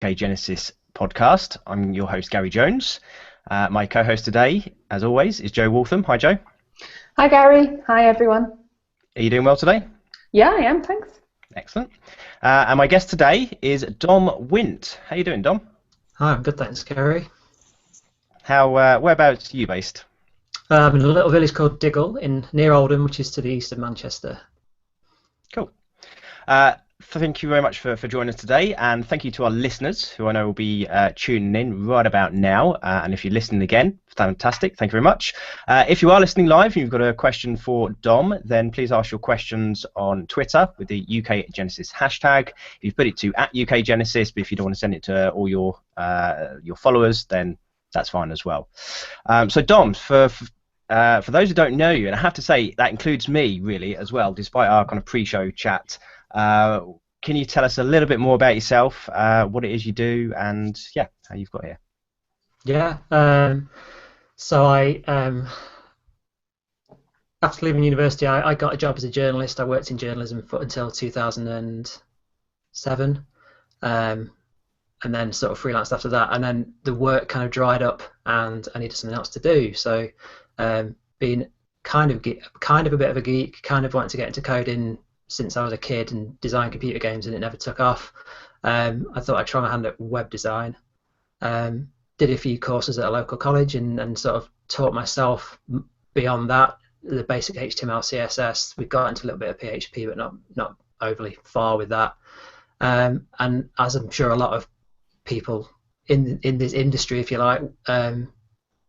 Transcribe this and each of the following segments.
UK Genesis podcast. I'm your host, Gary Jones. My co-host today, as always, is Joe Waltham. Hi, Joe. Hi, Gary. Hi, everyone. Are you doing well today? Yeah, I am. Thanks. Excellent. And my guest today is Dom Wint. How you doing, Dom? Hi, I'm good, thanks, Gary. Whereabouts are you based? I'm in a little village called Diggle near Oldham, which is to the east of Manchester. Cool. Thank you very much for joining us today, and thank you to our listeners who I know will be tuning in right about now. And if you're listening again, fantastic. Thank you very much. If you are listening live and you've got a question for Dom, then please ask your questions on Twitter with the UK Genesis hashtag. If you put it to @UK Genesis, but if you don't want to send it to all your followers, then that's fine as well. So Dom, for those who don't know you, and I have to say that includes me really as well, despite our kind of pre-show chat. Can you tell us a little bit more about yourself, what it is you do, and yeah, how you've got here? Yeah. So I, after leaving university, I got a job as a journalist. I worked in journalism until 2007, and then sort of freelanced after that. And then the work kind of dried up, and I needed something else to do. So, being kind of a bit of a geek, kind of wanted to get into coding since I was a kid and design computer games, and it never took off. I thought I'd try my hand at web design. Did a few courses at a local college and sort of taught myself beyond that the basic HTML, CSS. We got into a little bit of PHP, but not overly far with that. And as I'm sure a lot of people in this industry, if you like,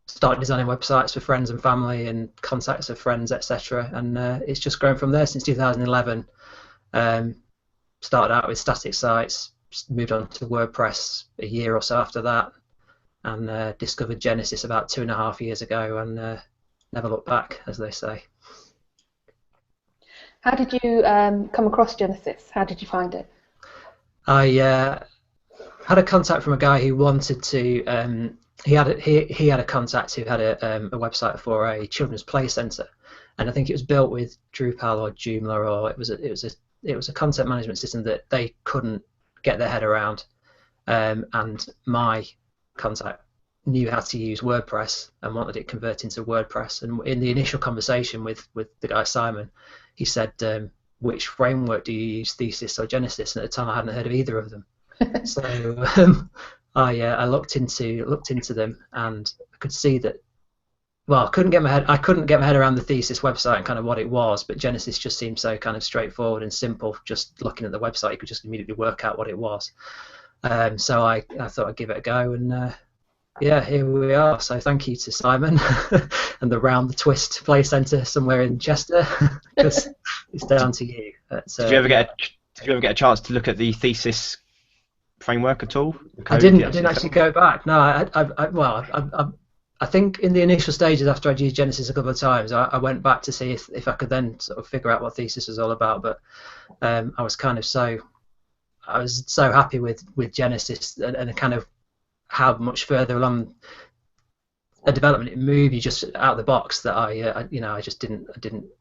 started designing websites for friends and family and contacts of friends, etc. And it's just grown from there since 2011. Started out with static sites, moved on to WordPress a year or so after that, and discovered Genesis about 2.5 years ago, and never looked back, as they say. How did you come across Genesis? How did you find it? I had a contact from a guy who wanted to. He had a contact who had a website for a children's play centre, and I think it was built with Drupal or Joomla, or it was a content management system that they couldn't get their head around. And my contact knew how to use WordPress and wanted it converted into WordPress. And in the initial conversation with the guy Simon, he said, "Which framework do you use, Thesis or Genesis?" And at the time, I hadn't heard of either of them. So I looked into them, and I could see that. Well, I couldn't get my head around the Thesis website and kind of what it was, but Genesis just seemed so kind of straightforward and simple. Just looking at the website, you could just immediately work out what it was. So I thought I'd give it a go, and yeah, here we are. So thank you to Simon and the Round the Twist Play Centre somewhere in Chester, because it's down to you. Did you ever get a chance to look at the Thesis framework at all? I didn't actually go back. No, I think in the initial stages after I'd used Genesis a couple of times, I went back to see if I could then sort of figure out what Thesis was all about. But I was so happy with Genesis and kind of how much further along a development it moved you just out of the box that I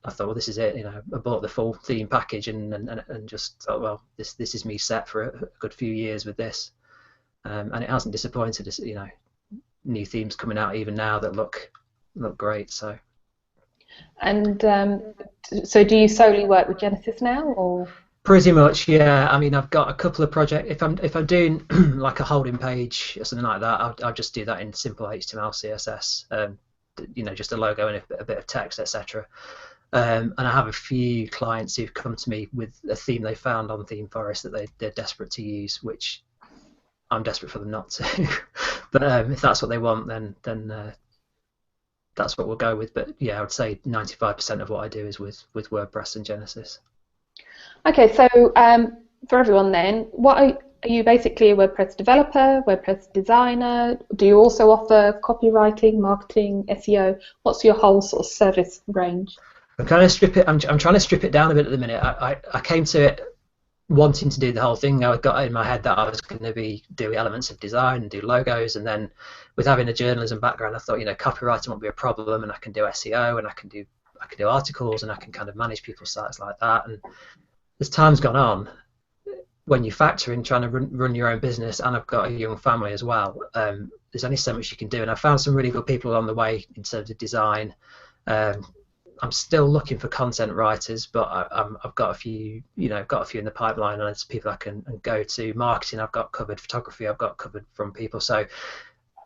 thought, well, this is it. I bought the full theme package and just thought, well, this is me set for a good few years with this, and it hasn't disappointed us. New themes coming out even now that look great. So. And so, do you solely work with Genesis now, or? Pretty much, yeah. I mean, I've got a couple of projects. If I'm doing like a holding page or something like that, I'll just do that in simple HTML, CSS. Just a logo and a bit of text, etc. And I have a few clients who've come to me with a theme they found on ThemeForest that they're desperate to use, which I'm desperate for them not to. But if that's what they want, then that's what we'll go with. But yeah, I would say 95% of what I do is with WordPress and Genesis. Okay, so for everyone then, are you basically a WordPress developer, WordPress designer? Do you also offer copywriting, marketing, SEO? What's your whole sort of service range? I'm trying to strip it down a bit at the minute. I came to it wanting to do the whole thing. I got in my head that I was going to be doing elements of design and do logos, and then with having a journalism background, I thought, copywriting won't be a problem, and I can do SEO, and I can do articles, and I can kind of manage people's sites like that. And as time's gone on, when you factor in trying to run your own business, and I've got a young family as well, there's only so much you can do. And I found some really good people along the way in terms of design. I'm still looking for content writers, but I've got a few, got a few in the pipeline, and there's people I can go to. Marketing, I've got covered. Photography, I've got covered from people. So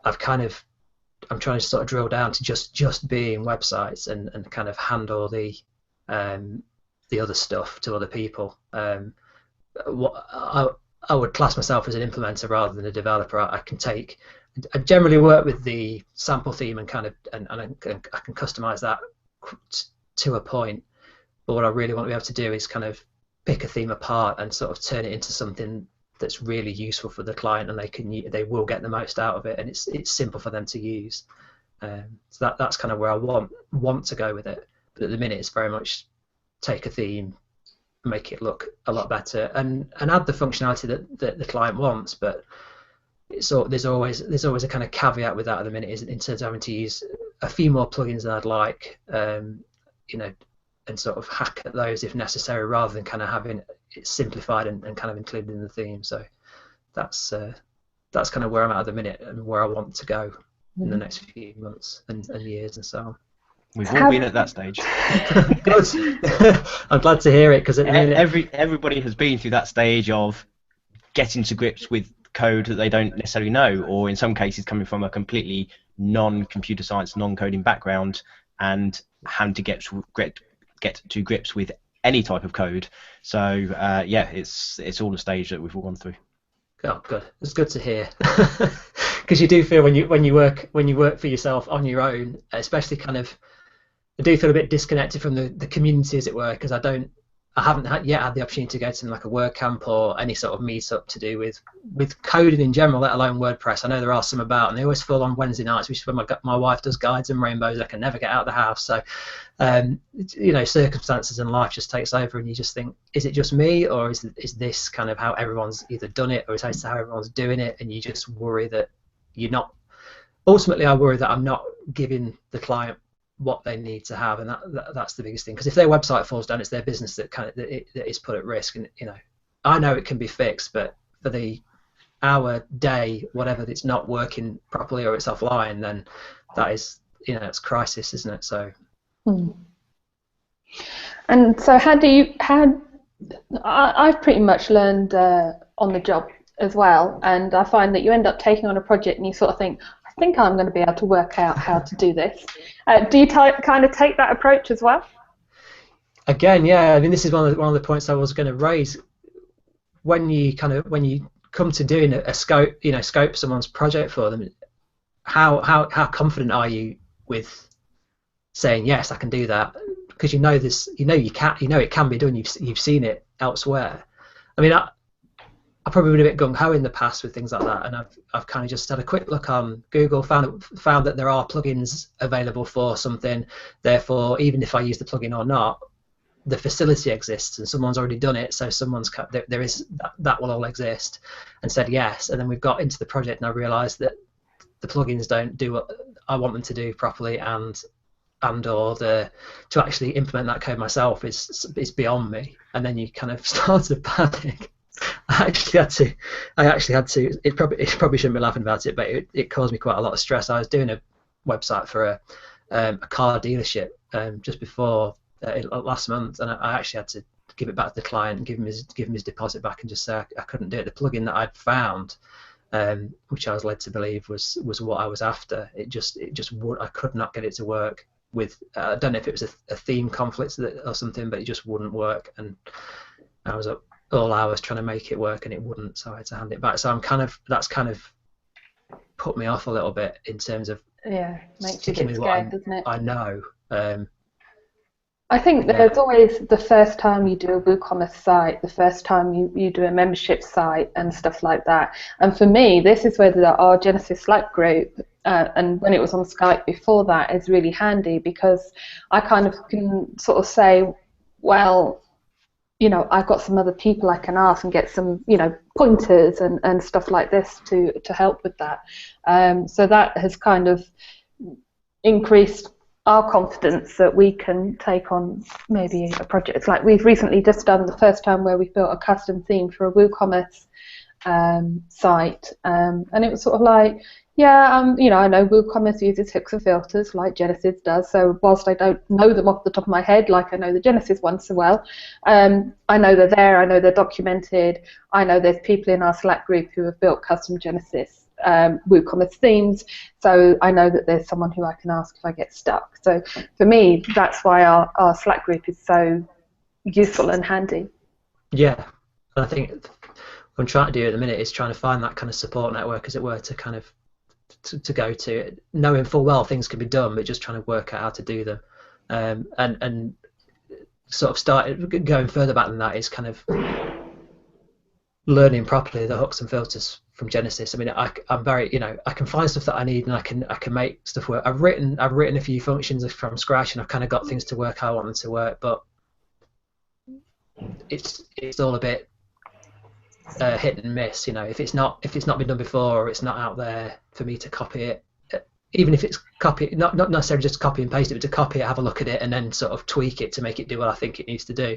I'm trying to sort of drill down to just being websites and kind of handle the other stuff to other people. I would class myself as an implementer rather than a developer. I generally work with the sample theme and I can customize that to a point, but what I really want to be able to do is kind of pick a theme apart and sort of turn it into something that's really useful for the client, and they will get the most out of it, and it's simple for them to use. So that's kind of where I want to go with it. But at the minute, it's very much take a theme, make it look a lot better, and add the functionality that the client wants. But there's always a kind of caveat with that at the minute, in terms of having to use a few more plugins than I'd like, and sort of hack at those if necessary, rather than kind of having it simplified and kind of included in the theme. So that's kind of where I'm at the minute and where I want to go in the next few months and years and so on. We've all been at that stage. Good. I'm glad to hear it, because everybody has been through that stage of getting to grips with code that they don't necessarily know, or in some cases coming from a completely non-computer science, non-coding background, and having to get to grips with any type of code. So yeah, it's all a stage that we've all gone through. Oh, good. It's good to hear, because you do feel when you work for yourself on your own, especially I do feel a bit disconnected from the community, as it were, because I haven't yet had the opportunity to go to like a WordCamp or any sort of meetup to do with coding in general, let alone WordPress. I know there are some about, and they always fall on Wednesday nights, which is when my wife does guides and rainbows. I can never get out of the house, so circumstances in life just takes over, and you just think, is it just me, or is this kind of how everyone's either done it, or is this how everyone's doing it? And you just worry that you're not. Ultimately, I worry that I'm not giving the client what they need to have, and that's the biggest thing, because if their website falls down, it's their business that that is put at risk. And I know it can be fixed, but for the hour, day, whatever, that's not working properly or it's offline, then that is, it's crisis, isn't it? So and so I've pretty much learned on the job as well, and I find that you end up taking on a project and you sort of think, I think I'm going to be able to work out how to do this. Do you kind of take that approach as well? Again, yeah. I mean, this is one of the points I was going to raise. When you come to doing a scope someone's project for them, how confident are you with saying yes, I can do that? Because you know it can be done. You've seen it elsewhere. I mean, I've probably been a bit gung-ho in the past with things like that, and I've kind of just had a quick look on Google, found that there are plugins available for something. Therefore, even if I use the plugin or not, the facility exists, and someone's already done it, so there is that will all exist, and said yes. And then we've got into the project, and I realised that the plugins don't do what I want them to do properly, and or to actually implement that code myself is beyond me. And then you kind of start to panic. I actually had to. It probably shouldn't be laughing about it, but it caused me quite a lot of stress. I was doing a website for a car dealership just before last month, and I actually had to give it back to the client and give him his deposit back, and just say I couldn't do it. The plugin that I'd found, which I was led to believe was what I was after, it just would. I could not get it to work with. I don't know if it was a theme conflict or something, but it just wouldn't work, and I was up all hours trying to make it work, and it wouldn't, so I had to hand it back. So that's kind of put me off a little bit in terms of sticking with what I know. I think there's always the first time you do a WooCommerce site, the first time you do a membership site and stuff like that. And for me, this is where our Genesis Slack group, and when it was on Skype before that, is really handy, because I kind of can sort of say, well, I've got some other people I can ask and get some, pointers and stuff like this to help with that. So that has kind of increased our confidence that we can take on maybe a project. It's like we've recently just done the first time where we built a custom theme for a WooCommerce site, and it was sort of like, yeah, you know, I know WooCommerce uses hooks and filters like Genesis does, so whilst I don't know them off the top of my head like I know the Genesis ones so well, I know they're there, I know they're documented, I know there's people in our Slack group who have built custom Genesis WooCommerce themes, so I know that there's someone who I can ask if I get stuck. So for me, that's why our Slack group is so useful and handy. Yeah, and I think what I'm trying to do at the minute is trying to find that kind of support network, as it were, to kind of to go to, knowing full well things can be done, but just trying to work out how to do them, and sort of start going further back than that is kind of learning properly the hooks and filters from Genesis. I mean, I'm very, you know, I can find stuff that I need and I can make stuff work. I've written a few functions from scratch and I've kind of got things to work how I want them to work, but it's all a bit hit and miss. You know, if it's not been done before, or it's not out there for me to copy it, even if it's not necessarily just copy and paste it, but to copy it, have a look at it, and then sort of tweak it to make it do what I think it needs to do.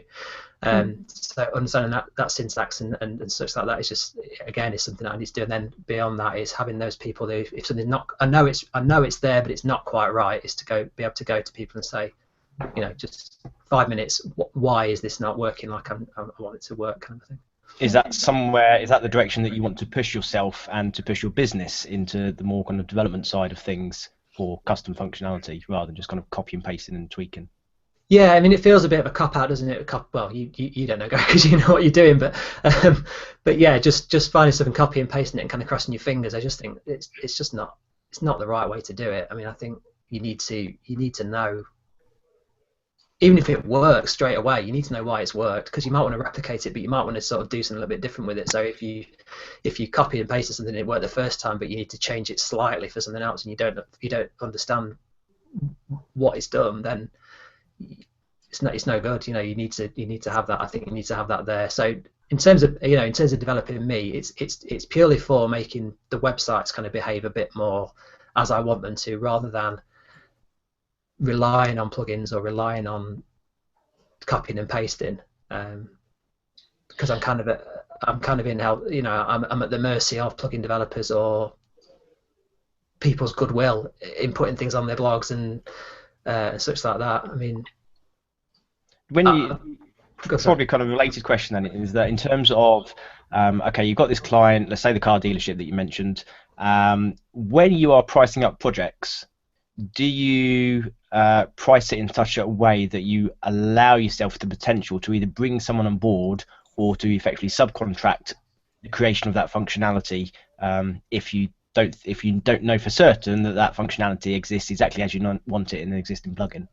So understanding that syntax and such like that is just, again, is something I need to do. And then beyond that is having those people who, if something's not, I know it's there, but it's not quite right, is to be able to go to people and say, you know, just 5 minutes, why is this not working like I want it to work, kind of thing. Is that the direction that you want to push yourself and to push your business into, the more kind of development side of things for custom functionality, rather than just kind of copy and pasting and tweaking? Yeah, I mean, it feels a bit of a cop-out, doesn't it? Well, you don't know, because you know what you're doing, but yeah, just finding stuff and copy and pasting it and kind of crossing your fingers. I just think it's not the right way to do it. I mean, I think you need to know, even if it works straight away, you need to know why it's worked, because you might want to replicate it, but you might want to sort of do something a little bit different with it. So if you copy and paste something and it worked the first time, but you need to change it slightly for something else, and you don't understand what it's done, then it's no good. You know, you need to have that. I think you need to have that there. So in terms of developing me, it's purely for making the websites kind of behave a bit more as I want them to, rather than relying on plugins or relying on copying and pasting, because I'm kind of in help. You know, I'm at the mercy of plugin developers or people's goodwill in putting things on their blogs and such like that. I mean, probably kind of a related question then is that, in terms of okay, you've got this client, let's say the car dealership that you mentioned, when you are pricing up projects, do you price it in such a way that you allow yourself the potential to either bring someone on board or to effectively subcontract the creation of that functionality, if you don't know for certain that functionality exists exactly as you want it in an existing plugin?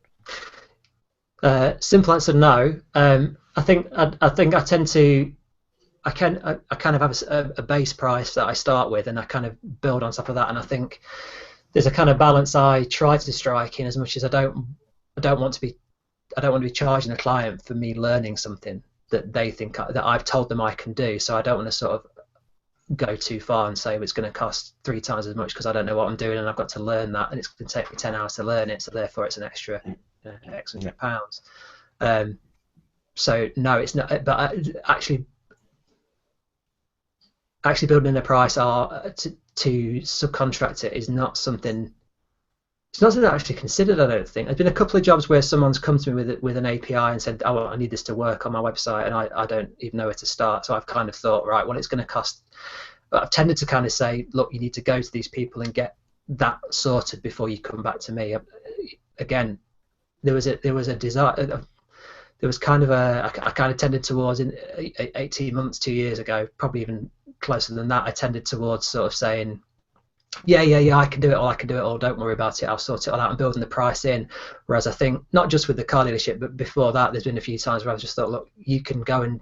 Simple answer, no. I think I tend to. I kind of have a base price that I start with, and I kind of build on top of that. And I think there's a kind of balance I try to strike, in as much as I don't want to be charging a client for me learning something that they think that I've told them I can do. So I don't want to sort of go too far and say it's going to cost 3 times as much, because I don't know what I'm doing and I've got to learn that, and it's going to take me 10 hours to learn it. So therefore, it's an extra X £100. So no, it's not. But actually building a price to subcontract it is not something. It's not something I actually considered. I don't think. There's been a couple of jobs where someone's come to me with an API and said, "Oh, I need this to work on my website," and I don't even know where to start. So I've kind of thought, right, well, it's going to cost. But I've tended to kind of say, look, you need to go to these people and get that sorted before you come back to me. Again, there was a desire. There was kind of I kind of tended towards, in 18 months, 2 years ago, probably even closer than that, I tended towards sort of saying, yeah, I can do it all, don't worry about it, I'll sort it all out, and building the price in. Whereas I think, not just with the car dealership, but before that, there's been a few times where I've just thought, look, you can go and,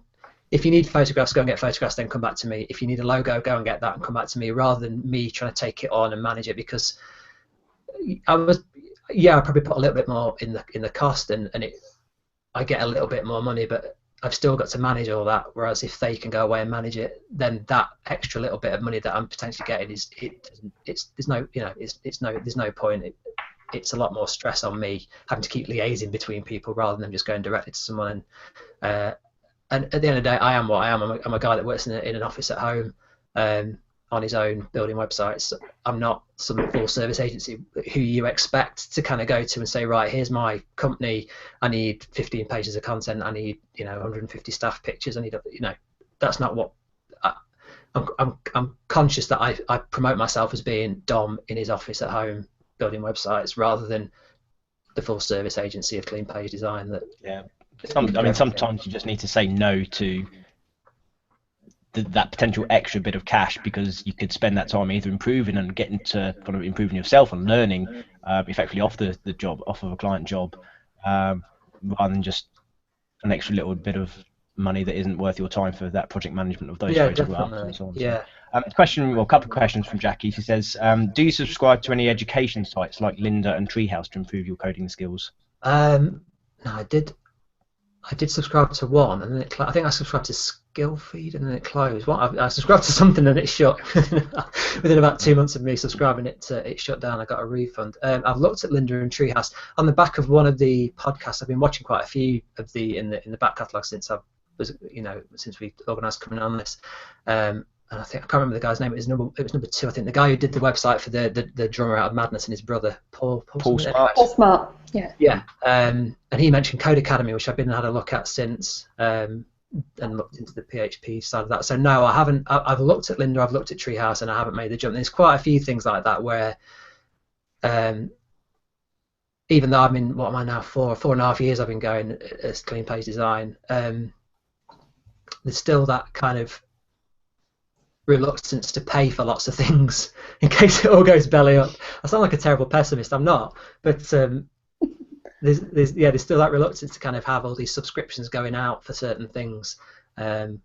if you need photographs, go and get photographs, then come back to me. If you need a logo, go and get that and come back to me, rather than me trying to take it on and manage it, because I probably put a little bit more in the cost, and I get a little bit more money, but I've still got to manage all that. Whereas if they can go away and manage it, then that extra little bit of money that I'm potentially getting there's no point. it's a lot more stress on me having to keep liaising between people rather than just going directly to someone. And at the end of the day, I am what I am. I'm a guy that works in an office at home on his own, building websites. I'm not some full service agency who you expect to kind of go to and say, right, here's my company. I need 15 pages of content. I need 150 staff pictures. I need that's not what. I'm conscious that I promote myself as being Dom in his office at home building websites rather than the full service agency of clean page design. Sometimes you just need to say no to that potential extra bit of cash, because you could spend that time either improving and getting to kind of improving yourself and learning effectively off the job, off of a client job, rather than just an extra little bit of money that isn't worth your time for that project management of those photographs and so on. Yeah. A couple of questions from Jackie. She says, do you subscribe to any education sites like Lynda and Treehouse to improve your coding skills? No, I did subscribe to one, and then I think I subscribed to Skillfeed, and then it closed. I subscribed to something and it shut. Within about 2 months of me subscribing, it shut down. I got a refund. I've looked at Lynda and Treehouse on the back of one of the podcasts. I've been watching quite a few of in the back catalogue since since we organised coming on this. And I can't remember the guy's name. It was number 2. I think the guy who did the website for the drummer out of Madness and his brother Paul Smart. Paul Smart. Yeah. Yeah. And he mentioned Code Academy, which I've been and had a look at since, and looked into the PHP side of that. So no, I haven't. I've looked at Lynda, I've looked at Treehouse, and I haven't made the jump. There's quite a few things like that where, even though I'm in, what am I now, 4.5 years I've been going as clean page design, there's still that kind of reluctance to pay for lots of things in case it all goes belly up. I sound like a terrible pessimist. I'm not, but there's still that reluctance to kind of have all these subscriptions going out for certain things, when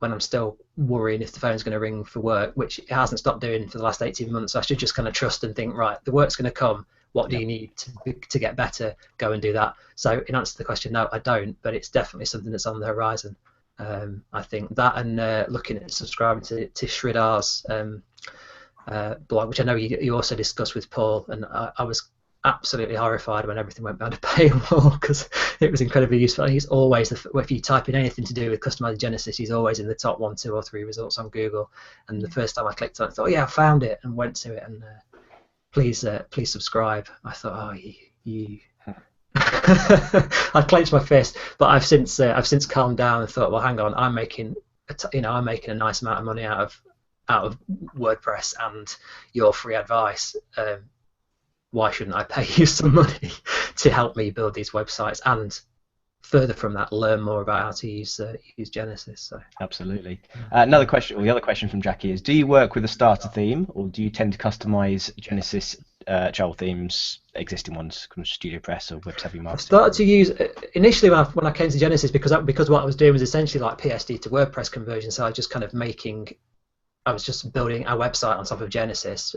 I'm still worrying if the phone's going to ring for work, which it hasn't stopped doing for the last 18 months. So I should just kind of trust and think, right, the work's going to come. What do you need to get better? Go and do that. So in answer to the question, no, I don't, but it's definitely something that's on the horizon. I think that, and looking at subscribing to Shridar's blog, which I know you also discussed with Paul, and I was absolutely horrified when everything went down to paywall, because it was incredibly useful. And he's always, if you type in anything to do with customizing Genesis, he's always in the top 1, 2, or 3 results on Google. And the first time I clicked on it, I thought, yeah, I found it, and went to it, and please subscribe. I thought, oh, you. I clenched my fist, but I've since calmed down and thought, well, hang on, I'm making a nice amount of money out of WordPress and your free advice. Why shouldn't I pay you some money to help me build these websites, and further from that, learn more about how to use Genesis? So. Absolutely. Another question, or the other question from Jackie is: do you work with a starter theme, or do you tend to customize Genesis child themes, existing ones, from StudioPress or Web7 Marketing? I started to use initially when I came to Genesis, because what I was doing was essentially like PSD to WordPress conversion. So I was just kind of I was just building a website on top of Genesis.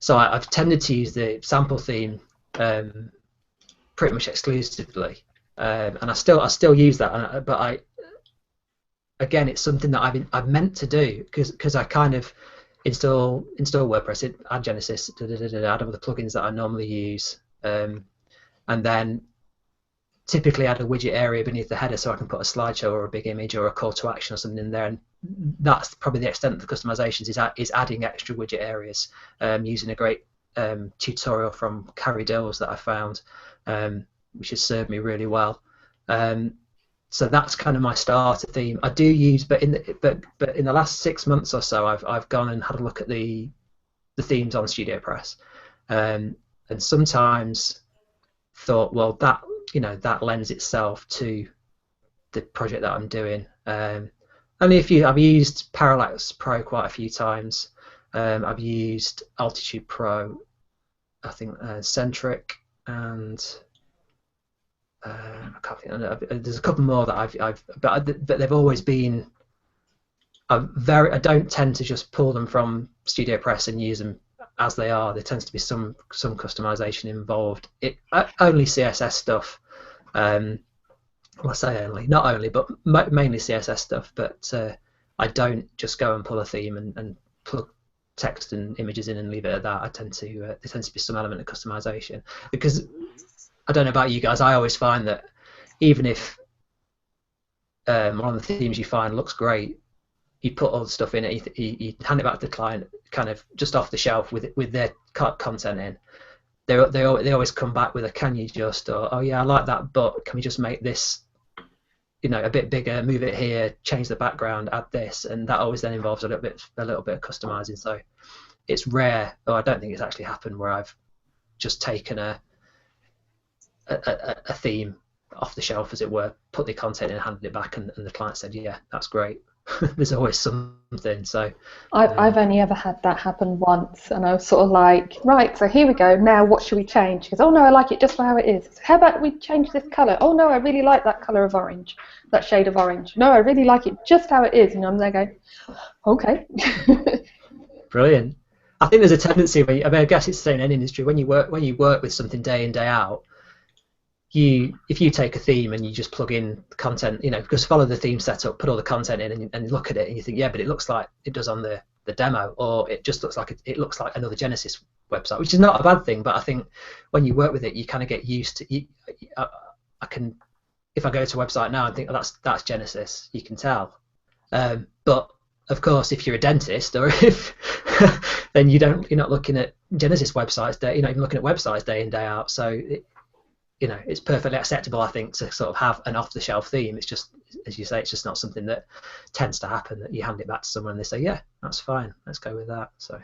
So I've tended to use the sample theme pretty much exclusively, and I still use that. But again, it's something that I've meant to do, because I kind of install WordPress, add Genesis, add all the plugins that I normally use, and then typically add a widget area beneath the header so I can put a slideshow or a big image or a call to action or something in there. And that's probably the extent of the customizations, is adding extra widget areas, using a great tutorial from Carrie Dills that I found, which has served me really well. So that's kind of my starter theme. I do use, but in the last 6 months or so, I've gone and had a look at the themes on StudioPress, and sometimes thought, well, that lends itself to the project that I'm doing. Only I've used Parallax Pro quite a few times. I've used Altitude Pro, I think Centric, and I can't think. There's a couple more that but they've always been. I don't tend to just pull them from StudioPress and use them as they are. There tends to be some customization involved. Only CSS stuff. Well, I say only, not only, but mainly CSS stuff. But I don't just go and pull a theme and text and images in and leave it at that. There tends to be some element of customization, because I don't know about you guys, I always find that even if one of the themes you find looks great, you put all the stuff in it, you hand it back to the client kind of just off the shelf with their content in. They always come back with a can you just, or oh yeah I like that, but can we just make this, you know, a bit bigger, move it here, change the background, add this, and that always then involves a little bit of customizing. So it's rare, or I don't think it's actually happened, where I've just taken a theme off the shelf, as it were, put the content in and handed it back, and the client said, yeah, that's great. There's always something. So I've only ever had that happen once, and I was sort of like, right, so here we go, now what should we change? She goes, oh no, I like it just for how it is. So how about we change this colour? Oh no, I really like that colour of orange, that shade of orange. No, I really like it just how it is. And I'm there going, okay. Brilliant. I think there's a tendency, I guess it's the same in any industry, when you work with something day in, day out, if you take a theme and you just plug in the content, you know, just follow the theme setup, put all the content in, and look at it, and you think, yeah, but it looks like it does on the demo, or it just looks like it looks like another Genesis website, which is not a bad thing. But I think when you work with it, you kind of get used to. I can, if I go to a website now and think, oh, that's Genesis, you can tell. But of course, if you're a dentist, or if then you're not looking at Genesis websites, you're not even looking at websites day in, day out. So you know, it's perfectly acceptable, I think, to sort of have an off-the-shelf theme. It's just, as you say, it's just not something that tends to happen, that you hand it back to someone and they say, yeah, that's fine, let's go with that. So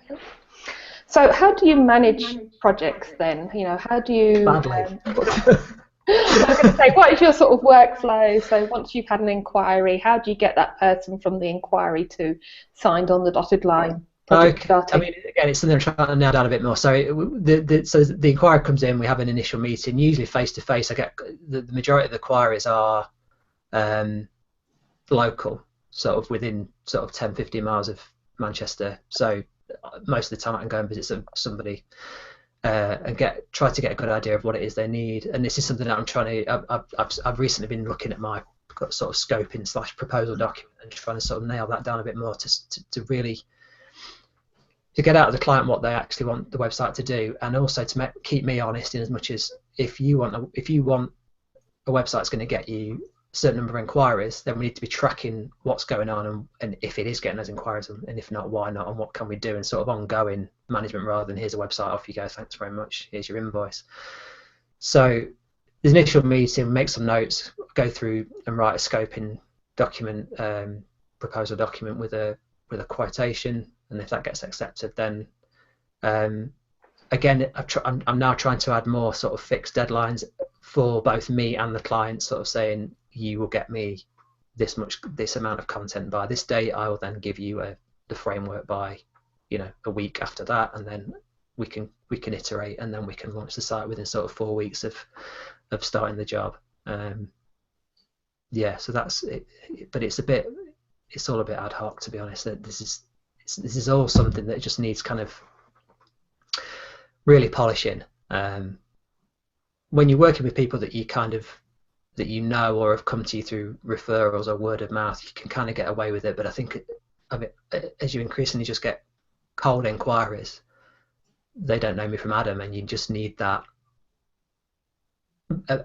how do you manage projects then? You know, how do you... Badly. I was going to say, what is your sort of workflow? So once you've had an inquiry, how do you get that person from the inquiry to signed on the dotted line? Okay. I mean, again, it's something I'm trying to nail down a bit more. So the inquiry comes in, we have an initial meeting, usually face to face. I get the majority of the inquiries are local, sort of within sort of 10-15 miles of Manchester. So most of the time I can go and visit somebody and try to get a good idea of what it is they need. And this is something that I'm trying to. I've recently been looking at my sort of scoping / proposal document and trying to sort of nail that down a bit more to really. To get out of the client what they actually want the website to do, and also to keep me honest in as much as if you want a website that's going to get you a certain number of inquiries, then we need to be tracking what's going on and if it is getting those inquiries, and if not, why not, and what can we do, and sort of ongoing management rather than here's a website, off you go, thanks very much, here's your invoice. So the initial meeting, make some notes, go through and write a scoping document, proposal document with a quotation. And if that gets accepted, then again, I'm now trying to add more sort of fixed deadlines for both me and the client, sort of saying, you will get me this amount of content by this date. I will then give you the framework by, you know, a week after that, and then we can iterate, and then we can launch the site within sort of 4 weeks of starting the job. Yeah, so that's it. But it's all a bit ad hoc, to be honest. This is all something that just needs kind of really polishing. When you're working with people that you know or have come to you through referrals or word of mouth, you can kind of get away with it. But I think as you increasingly just get cold inquiries, they don't know me from Adam, and you just need that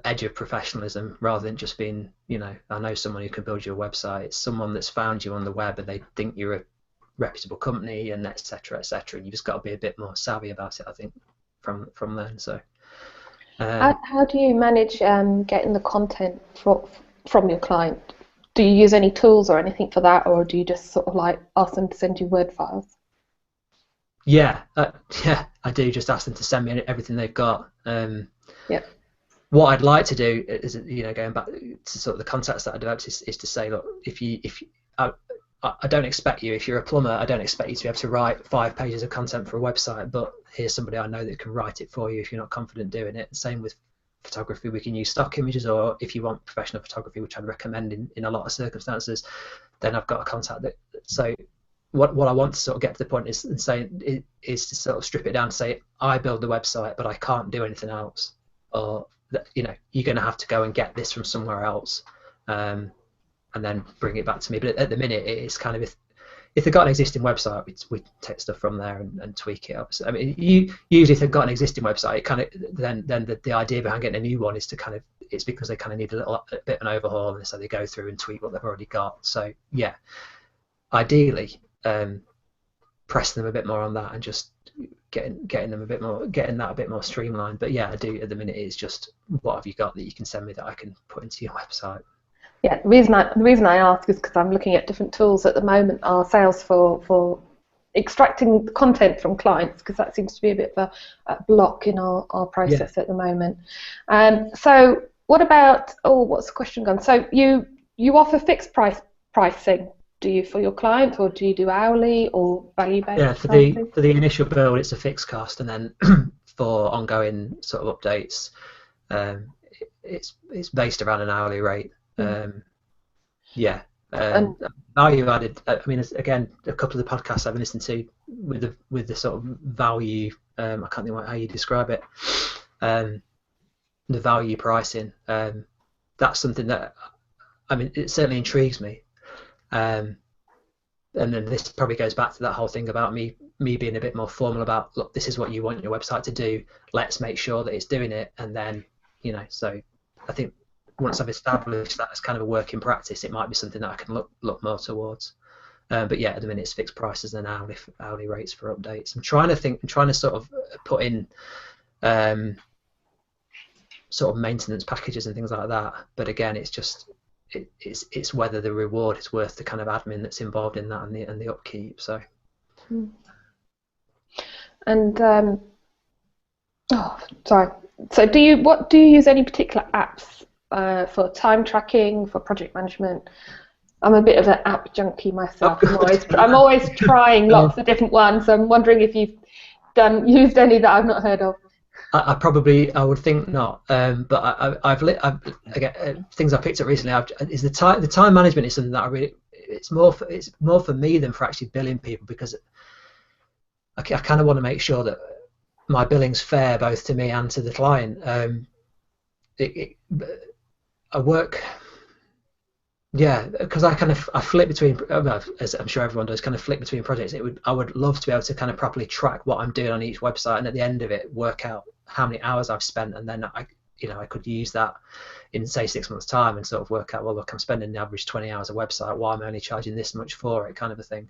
edge of professionalism rather than just being, you know, I know someone who can build you a website. It's someone that's found you on the web and they think you're a reputable company, and etc., and you just got to be a bit more savvy about it, I think, from then. So how do you manage getting the content from your client? Do you use any tools or anything for that, or do you just sort of like ask them to send you Word files? Yeah, I do just ask them to send me everything they've got. Yeah. What I'd like to do is, you know, going back to sort of the contacts that I developed, is to say, look, I don't expect you, if you're a plumber, I don't expect you to be able to write 5 pages of content for a website, but here's somebody I know that can write it for you if you're not confident doing it. Same with photography, we can use stock images, or if you want professional photography, which I'd recommend in a lot of circumstances, then I've got a contact that. So what I want to sort of get to the point is to sort of strip it down and say, I build the website, but I can't do anything else, or you know, you're going to have to go and get this from somewhere else. And then bring it back to me. But at the minute, it's kind of, if they've got an existing website, we take stuff from there and tweak it up. So, I mean, usually if they've got an existing website, it kind of then the idea behind getting a new one is to kind of, it's because they kind of need a bit of an overhaul, and so they go through and tweak what they've already got. So yeah, ideally, press them a bit more on that and just getting them a bit more, getting that a bit more streamlined. But yeah, I do at the minute. It's just, what have you got that you can send me that I can put into your website? Yeah, the reason I ask is because I'm looking at different tools at the moment, ourselves for extracting content from clients, because that seems to be a bit of a block in our process at the moment. So what about, what's the question gone? So you offer fixed pricing, do you, for your clients, or do you do hourly or value based? Yeah, for the initial build, it's a fixed cost, and then for ongoing sort of updates, it's based around an hourly rate. Value added. I mean, again, a couple of the podcasts I've listened to with the sort of value. I can't think how you describe it. The value pricing. That's something that, I mean, it certainly intrigues me. And then this probably goes back to that whole thing about me being a bit more formal about, look, this is what you want your website to do. Let's make sure that it's doing it, and then, you know. So I think once I've established that as kind of a work in practice, it might be something that I can look more towards. But yeah, at the minute it's fixed prices and hourly rates for updates. I'm trying to sort of put in sort of maintenance packages and things like that. But again, it's just it's whether the reward is worth the kind of admin that's involved in that and the upkeep. So. And sorry. So do you use any particular apps for time tracking, for project management? I'm a bit of an app junkie myself. I'm always trying lots of different ones. So I'm wondering if you've used any that I've not heard of. I would think not. But I've again, things I picked up recently. Is the time management is something that I really. It's more for me than for actually billing people, because I kind of want to make sure that my billing's fair both to me and to the client. I work, because I flip between, as I'm sure everyone does, kind of flip between projects. I would love to be able to kind of properly track what I'm doing on each website, and at the end of it, work out how many hours I've spent, and then I could use that in, say, 6 months' time and sort of work out, well, look, I'm spending the average 20 hours a website. Why am I only charging this much for it, kind of a thing.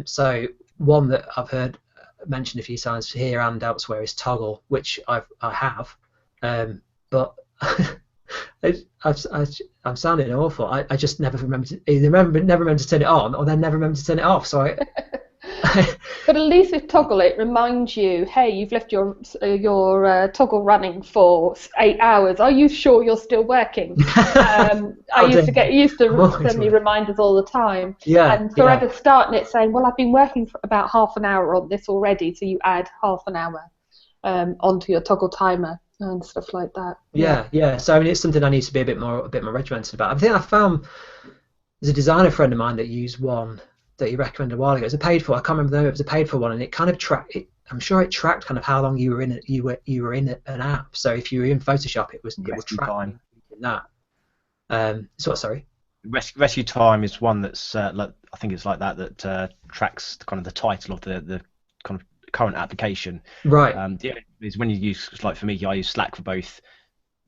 So one that I've heard mentioned a few times here and elsewhere is Toggle, which I have, but I'm sounding awful. I just never remember to turn it on, or then never remember to turn it off. So But at least with Toggle, it reminds you, hey, you've left your Toggle running for 8 hours. Are you sure you're still working? I used to send me reminders all the time. And forever starting it saying, well, I've been working for about half an hour on this already, so you add half an hour onto your Toggle timer and stuff like that. So I mean, it's something I need to be a bit more regimented about. I think I found there's a designer friend of mine that used one that he recommended a while ago. It was a paid for. I can't remember the name. It was a paid for one, and it kind of tracked. I'm sure it tracked kind of how long you were in it. You were in an app. So if you were in Photoshop, it would track time in that. Sorry. Rescue time is one that's I think it's like that tracks kind of the title of the kind of current application. Right. Is when you use, like for me, I use Slack for both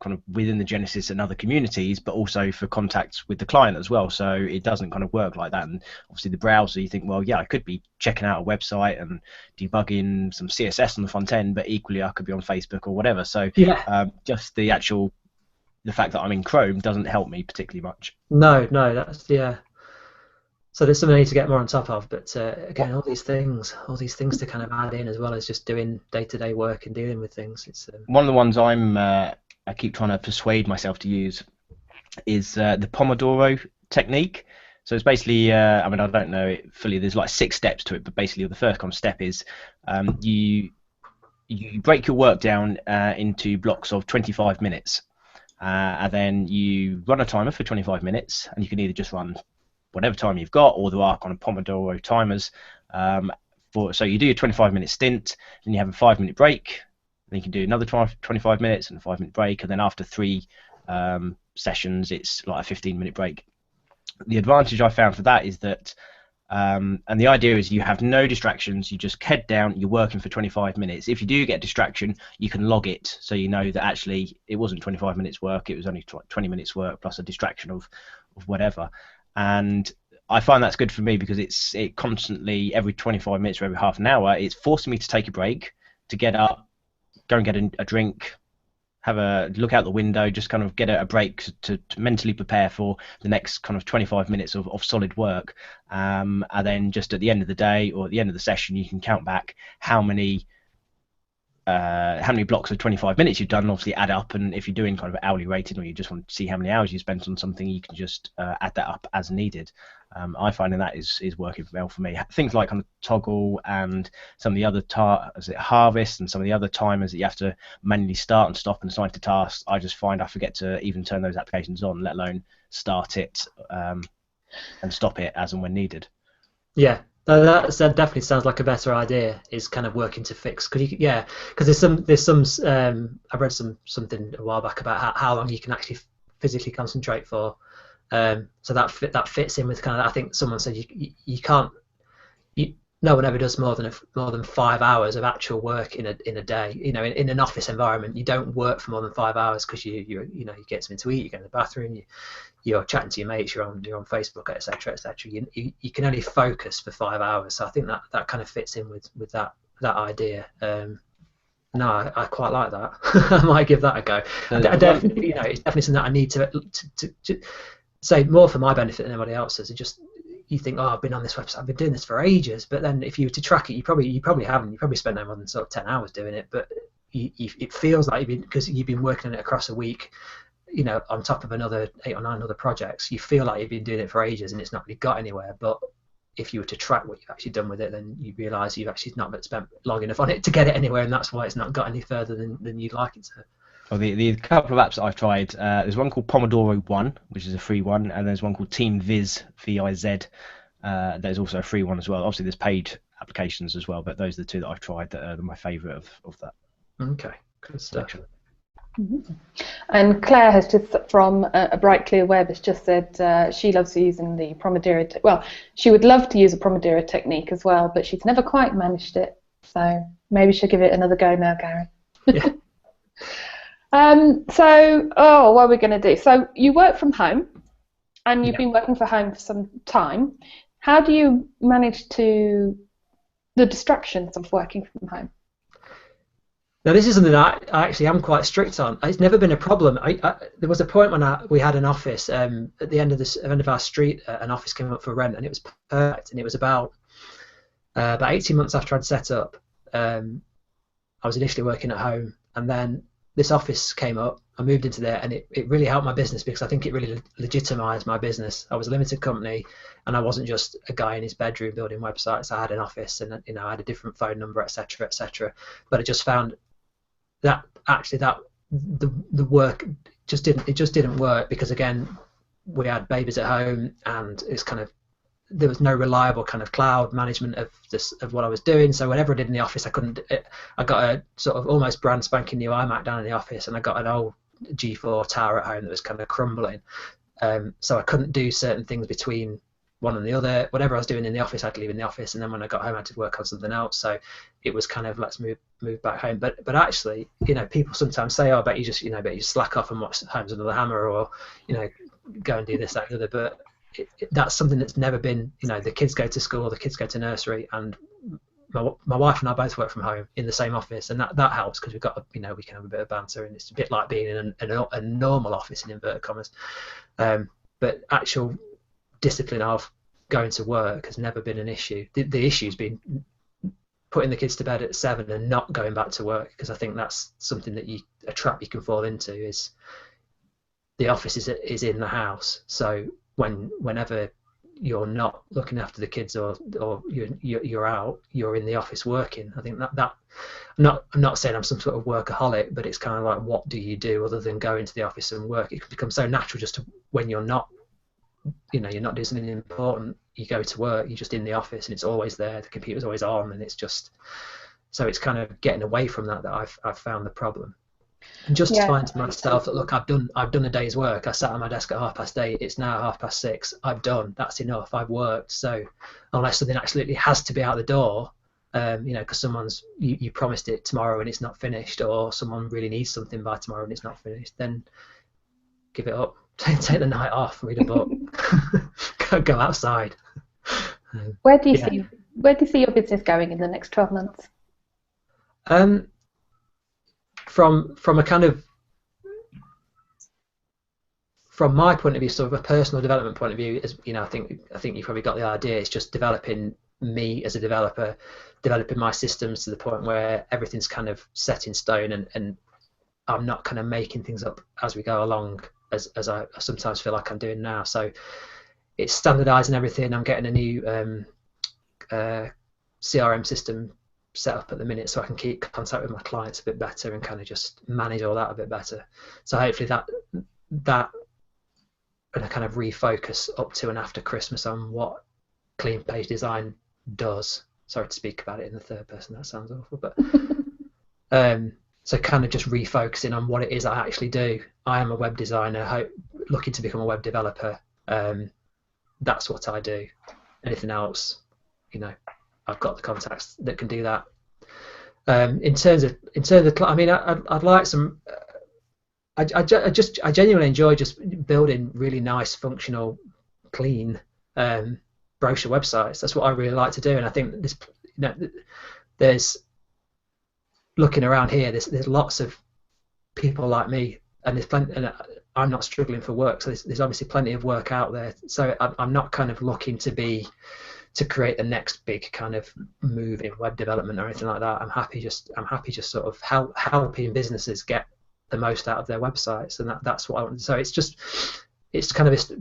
kind of within the Genesis and other communities, but also for contacts with the client as well. So it doesn't kind of work like that. And obviously the browser, you think, well, yeah, I could be checking out a website and debugging some CSS on the front end, but equally I could be on Facebook or whatever. So just the fact that I'm in Chrome doesn't help me particularly much. No, that's So there's something I need to get more on top of, but again, all these things to kind of add in, as well as just doing day-to-day work and dealing with things. It's one of the ones I keep trying to persuade myself to use is the Pomodoro Technique. So it's basically, I mean, I don't know it fully. There's like 6 steps to it, but basically the first kind of step is you break your work down into blocks of 25 minutes, and then you run a timer for 25 minutes, and you can either just run whatever time you've got, or there are kind of Pomodoro timers. So you do your 25-minute stint, then you have a 5-minute break, then you can do another 25 minutes and a 5-minute break, and then after 3 sessions, it's like a 15-minute break. The advantage I found for that is that And the idea is you have no distractions, you just head down, you're working for 25 minutes. If you do get a distraction, you can log it, so you know that actually it wasn't 25 minutes work, it was only 20 minutes work plus a distraction of whatever. And I find that's good for me because it constantly, every 25 minutes or every half an hour, it's forcing me to take a break, to get up, go and get a drink, have a look out the window, just kind of get a break to mentally prepare for the next kind of 25 minutes of solid work. And then just at the end of the day or at the end of the session, you can count back how many blocks of 25 minutes you've done, obviously add up, and if you're doing kind of hourly rating or you just want to see how many hours you spent on something, you can just add that up as needed. I find that is working well for me. Things like on Toggle and some of the other Harvest and some of the other timers that you have to manually start and stop and assign to tasks, I just find I forget to even turn those applications on, let alone start it and stop it as and when needed. Yeah. That definitely sounds like a better idea. Is kind of working to fix, because there's some I read something a while back about how long you can actually physically concentrate for. So that fits in with kind of, I think someone said you can't, no one ever does more than 5 hours of actual work in a day. You know, in an office environment, you don't work for more than 5 hours because you get something to eat, you go to the bathroom, you're chatting to your mates, you're on Facebook, etc., etc. You can only focus for 5 hours. So I think that kind of fits in with that idea. No, I quite like that. I might give that a go. I definitely, it's definitely something that I need to say more for my benefit than anybody else's. You think, I've been on this website, I've been doing this for ages, but then if you were to track it, you probably haven't. You probably spent no more than sort of 10 hours doing it, but it feels like because you've been working on it across a week, on top of another 8 or 9 other projects, you feel like you've been doing it for ages and it's not really got anywhere. But if you were to track what you've actually done with it, then you realise you've actually not spent long enough on it to get it anywhere, and that's why it's not got any further than you'd like it to. Well, the couple of apps that I've tried, there's one called Pomodoro 1, which is a free one, and there's one called Team Viz, V-I-Z. There's also a free one as well. Obviously, there's paid applications as well, but those are the two that I've tried that are my favourite of that. Okay, good stuff. Mm-hmm. And Claire has just, from a Bright Clear Web, has just said she loves using the Pomodoro. Well, she would love to use a Pomodoro technique as well, but she's never quite managed it. So maybe she'll give it another go now, Gary. Yeah. What are we going to do? So you work from home, and you've been working from home for some time. How do you manage the distractions of working from home? Now, this is something that I actually am quite strict on. It's never been a problem. There was a point when we had an office at the end of our street. An office came up for rent, and it was perfect. And it was about 18 months after I'd set up. I was initially working at home, and then this office came up. I moved into there, and it really helped my business because I think it really legitimised my business. I was a limited company, and I wasn't just a guy in his bedroom building websites. I had an office, and I had a different phone number, etc., etc. But I just found that actually the work just didn't work because, again, we had babies at home, and it's kind of, there was no reliable kind of cloud management of what I was doing. So whatever I did in the office, I got a sort of almost brand spanking new iMac down in the office, and I got an old G4 tower at home that was kind of crumbling. So I couldn't do certain things between one and the other. Whatever I was doing in the office, I had to leave in the office, and then when I got home, I had to work on something else. So it was kind of, let's move back home. But actually, people sometimes say, I bet you just slack off and watch Holmes Under the Hammer, or go and do this, that, and the other. But that's something that's never been, the kids go to school, the kids go to nursery, and my wife and I both work from home in the same office, and that helps because we've got we can have a bit of banter, and it's a bit like being in a normal office in inverted commas. But actual discipline of going to work has never been an issue. The issue's been putting the kids to bed at 7 and not going back to work, because I think that's something that a trap you can fall into, is the office is in the house. So whenever you're not looking after the kids or you're out, you're in the office working. I think that I'm not saying I'm some sort of workaholic, but it's kind of like, what do you do other than go into the office and work? It can become so natural just to, when you're not doing something important, you go to work, you're just in the office and it's always there, the computer's always on, and it's just, so it's kind of getting away from that I've found the problem. And justifying to myself that, look, I've done a day's work. I sat at my desk at 8:30. It's now 6:30. I've done. That's enough. I've worked. So unless something absolutely has to be out the door, you know, because you promised it tomorrow and it's not finished, or someone really needs something by tomorrow and it's not finished, then give it up. Take the night off. Read a book. go outside. Where do you see your business going in the next 12 months? From a kind of, from my point of view, sort of a personal development point of view, as you know, I think you probably got the idea. It's just developing me as a developer, developing my systems to the point where everything's kind of set in stone, and I'm not kind of making things up as we go along, as I sometimes feel like I'm doing now. So it's standardizing everything. I'm getting a new CRM system set up at the minute, so I can keep contact with my clients a bit better and kind of just manage all that a bit better. So hopefully that and I kind of refocus up to and after Christmas on what clean page design does. Sorry to speak about it in the third person, that sounds awful, but so kind of just refocusing on what it is I actually do. I am a web designer, looking to become a web developer. That's what I do. Anything else, you know, I've got the contacts that can do that. In terms of, I mean, I'd like some. I genuinely enjoy just building really nice, functional, clean brochure websites. That's what I really like to do, and I think there's looking around here. There's lots of people like me, and there's plenty. And I'm not struggling for work, so there's obviously plenty of work out there. So I'm not kind of looking to create the next big kind of move in web development or anything like that. I'm happy just sort of helping businesses get the most out of their websites, and that's what I want. So it's kind of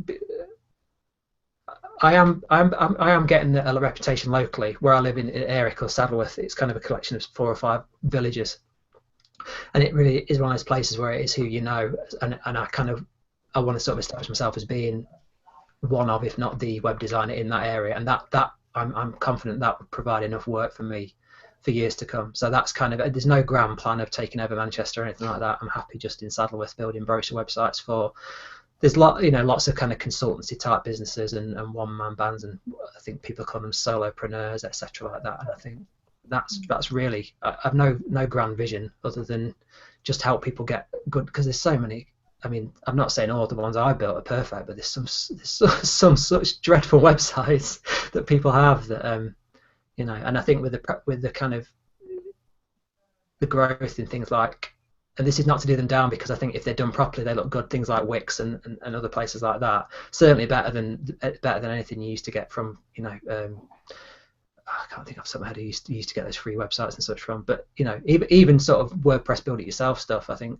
I am getting a reputation locally where I live in an area called Saddleworth. It's kind of a collection of 4 or 5 villages, and it really is one of those places where it is who you know, and I want to sort of establish myself as being one of, if not the web designer in that area, and that I'm confident that would provide enough work for me for years to come. So that's kind of, there's no grand plan of taking over Manchester or anything like that. I'm happy just in Saddleworth building brochure websites for, there's lots of kind of consultancy type businesses and one-man bands, and I think people call them solopreneurs, etc. like that. And I think that's really, I've no grand vision other than just help people get good, because there's so many. I mean, I'm not saying all the ones I built are perfect, but there's some such dreadful websites that people have that you know. And I think with the kind of the growth in things like, and this is not to do them down, because I think if they're done properly they look good. Things like Wix and other places like that, certainly better than anything you used to get from, you know. I can't think of someone who used to get those free websites and such from, but you know, even sort of WordPress build it yourself stuff, I think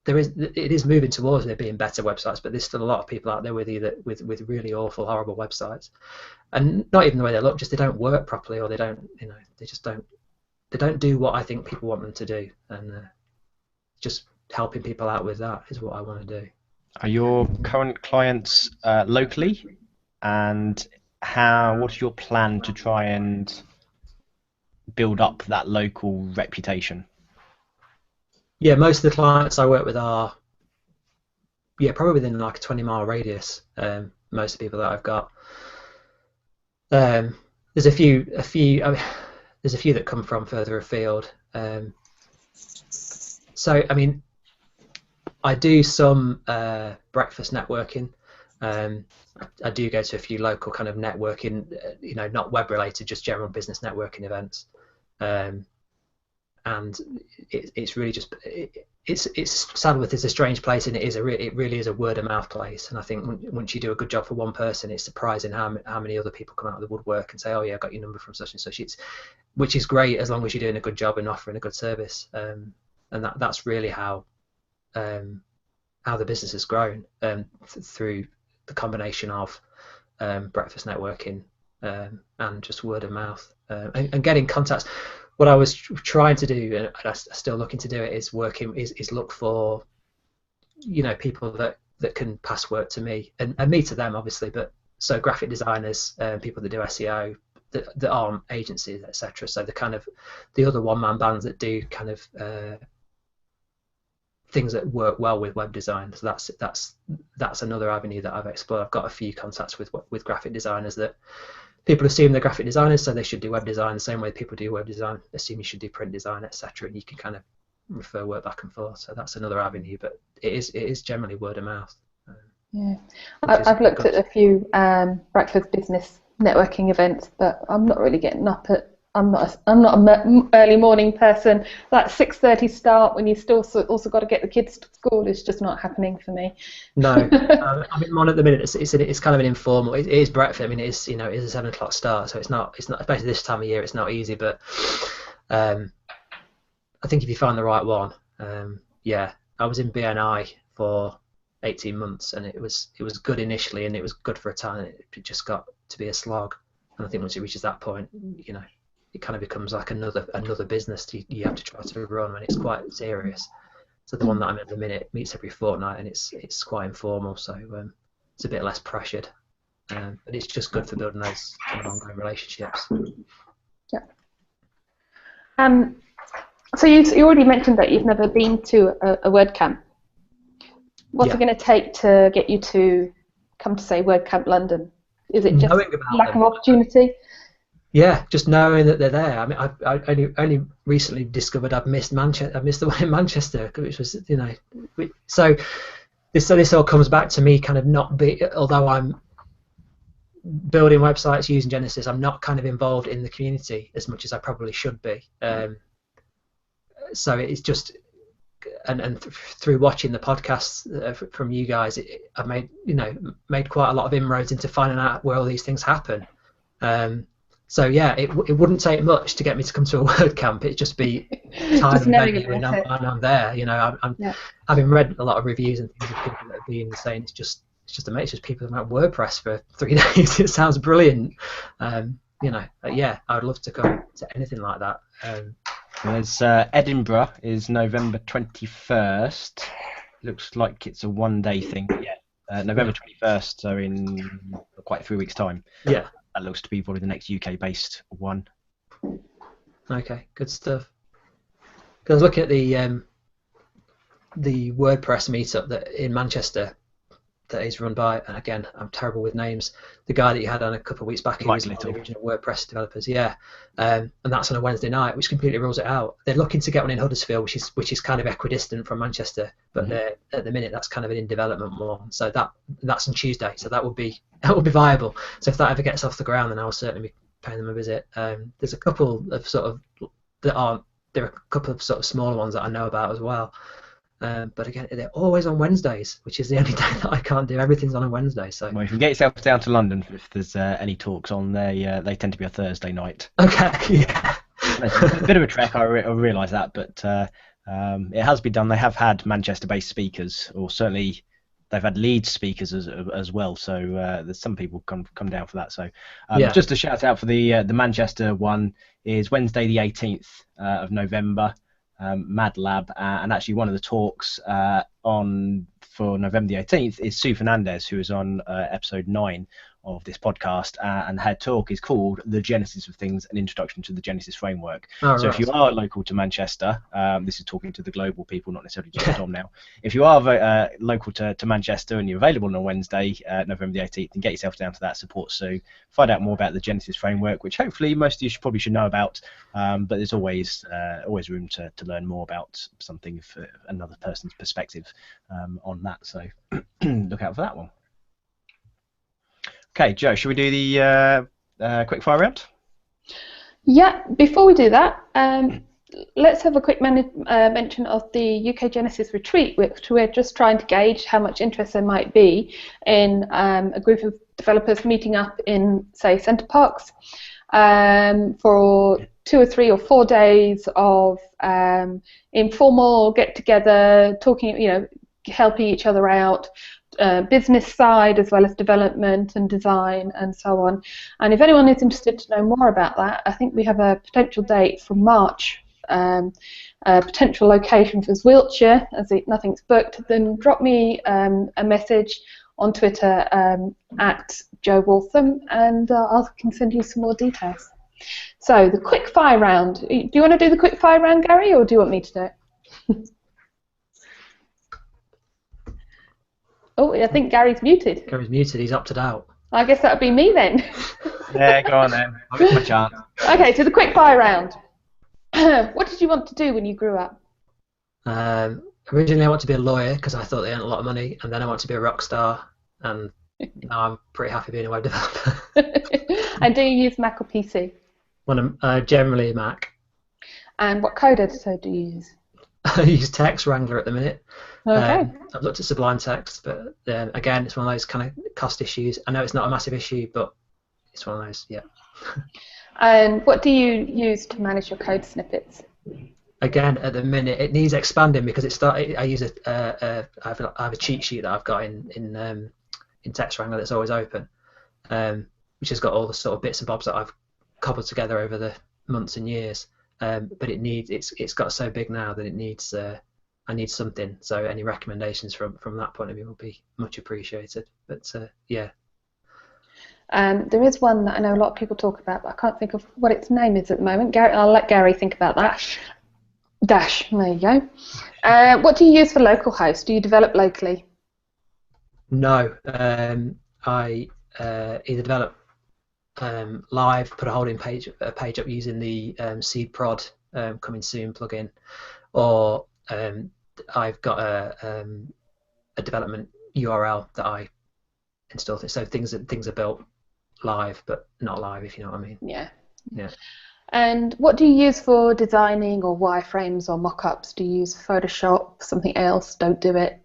it is moving towards there being better websites, but there's still a lot of people out there with really awful, horrible websites, and not even the way they look, just they don't work properly, or they don't, you know, they don't do what I think people want them to do, and just helping people out with that is what I want to do. Are your current clients locally, and what's your plan to try and build up that local reputation? Yeah, most of the clients I work with are, probably within like a 20-mile radius. Most of the people that I've got. There's a few. I mean, there's a few that come from further afield. So I mean, I do some breakfast networking. I do go to a few local kind of networking, you know, not web related, just general business networking events. And it's really just it's Saddleworth is a strange place, and it really is a word of mouth place. And I think once you do a good job for one person, it's surprising how many other people come out of the woodwork and say, oh yeah, I got your number from such and such. Which is great as long as you're doing a good job and offering a good service. And that's really how the business has grown, through the combination of breakfast networking and just word of mouth, and getting contacts. What I was trying to do, and I'm still looking to do it, is look for, you know, people that can pass work to me, and me to them, obviously. But so graphic designers, people that do SEO, that aren't agencies, etc. So the kind of the other one-man bands that do kind of things that work well with web design. So that's another avenue that I've explored. I've got a few contacts with graphic designers that people assume they're graphic designers, so they should do web design the same way people do web design, assume you should do print design, etc. And you can kind of refer work back and forth. So that's another avenue, but it is generally word of mouth. Yeah, I've looked at a few breakfast business networking events, but I'm not really getting up at. I'm not an early morning person. That 6:30 start when you still also got to get the kids to school is just not happening for me. No, I'm in one at the minute. It's kind of an informal. It is breakfast. I mean, it is a 7 o'clock start, so it's not especially this time of year. It's not easy, but I think if you find the right one, yeah. I was in BNI for 18 months, and it was good initially, and it was good for a time. It just got to be a slog, and I think once it reaches that point, it kind of becomes like another business you have to try to run, and it's quite serious. So the one that I'm in at the minute meets every fortnight, and it's quite informal, so it's a bit less pressured, but it's just good for building those kind of ongoing relationships. Yeah. So you already mentioned that you've never been to a WordCamp. What's it going to take to get you to come to, say, WordCamp London? Is it just lack of opportunity? Yeah, just knowing that they're there. I mean, I only recently discovered I've missed Manchester. I missed the one in Manchester, which was, so this all comes back to me kind of not be. Although I'm building websites using Genesis, I'm not kind of involved in the community as much as I probably should be. So it's just, and through watching the podcasts from you guys, I've made quite a lot of inroads into finding out where all these things happen. So yeah, it wouldn't take much to get me to come to a WordCamp. It'd just be time and venue, and I'm there. I'm having read a lot of reviews and things of people that have been saying it's just amazing. It's just people about WordPress for 3 days. It sounds brilliant. Yeah, I would love to come to anything like that. There's Edinburgh is November 21st. Looks like it's a one-day thing. Yeah, November 21st, so in quite 3 weeks' time. Yeah. That looks to be probably the next UK-based one. Okay, good stuff. Because I was looking at the WordPress meetup that in Manchester that is run by, and again, I'm terrible with names, the guy that you had on a couple of weeks back who was one of the original WordPress developers, yeah, and that's on a Wednesday night, which completely rules it out. They're looking to get one in Huddersfield, which is kind of equidistant from Manchester, but at the minute that's kind of an in development one. So that's on Tuesday, so that would be viable. So if that ever gets off the ground, then I'll certainly be paying them a visit. There's a couple of there are a couple of sort of smaller ones that I know about as well. But again, they're always on Wednesdays, which is the only day that I can't do. Everything's on a Wednesday. So well, if you get yourself down to London, if there's any talks on there, they tend to be a Thursday night. Okay, yeah. It's a bit of a trek, I realise that, but it has been done. They have had Manchester-based speakers, or certainly they've had Leeds speakers as well. So there's some people come down for that. So just a shout out for the Manchester one is Wednesday the 18th of November. Mad Lab, and actually one of the talks for November the 18th is Sue Fernandez, who is on episode 9 of this podcast, and her talk is called The Genesis of Things, an Introduction to the Genesis Framework. So if you are local to Manchester, this is talking to the global people, not necessarily just Dom now. If you are local to Manchester and you're available on Wednesday, November the 18th, then get yourself down to that, support Sue, find out more about the Genesis Framework, which hopefully most of you probably should know about, but there's always room to learn more about something for another person's perspective on that, so look out for that one. Okay, Joe, should we do the quick fire round? Yeah, before we do that, let's have a quick mention of the UK Genesis retreat, which we're just trying to gauge how much interest there might be in a group of developers meeting up in, say, Centre Parks for 2 or 3 or 4 days of informal get-together, talking, helping each other out, business side as well as development and design and so on. And if anyone is interested to know more about that, I think we have a potential date for March. A potential location for Wiltshire, as nothing's booked, then drop me a message on Twitter at Joe Waltham, and I can send you some more details. So the quick fire round. Do you want to do the quick fire round, Gary, or do you want me to do it? Oh, I think Gary's muted. Gary's muted. He's opted out. I guess that would be me then. Yeah, go on then. I'll give him a chance. Okay, so the quick fire round. What did you want to do when you grew up? Originally, I wanted to be a lawyer because I thought they earned a lot of money, and then I wanted to be a rock star, and now I'm pretty happy being a web developer. And do you use Mac or PC? When I'm generally Mac. And what code editor do you use? I use Text Wrangler at the minute. Okay. I've looked at Sublime Text, but again, it's one of those kind of cost issues. I know it's not a massive issue, but it's one of those, yeah. And what do you use to manage your code snippets? Again, at the minute, it needs expanding because I use I have a cheat sheet that I've got in Text Wrangler that's always open, which has got all the sort of bits and bobs that I've cobbled together over the months and years. But it's got so big now that it needs I need something. So any recommendations from that point of view will be much appreciated. But yeah. There is one that I know a lot of people talk about, but I can't think of what its name is at the moment. Gary, I'll let Gary think about that. Dash. There you go. What do you use for localhost? Do you develop locally? No. I either develop live, put a holding page up using the Seed Prod coming soon plugin, or I've got a development URL that I install. So things are built live, but not live, if you know what I mean. Yeah. Yeah. And what do you use for designing or wireframes or mock-ups? Do you use Photoshop, something else? Don't do it.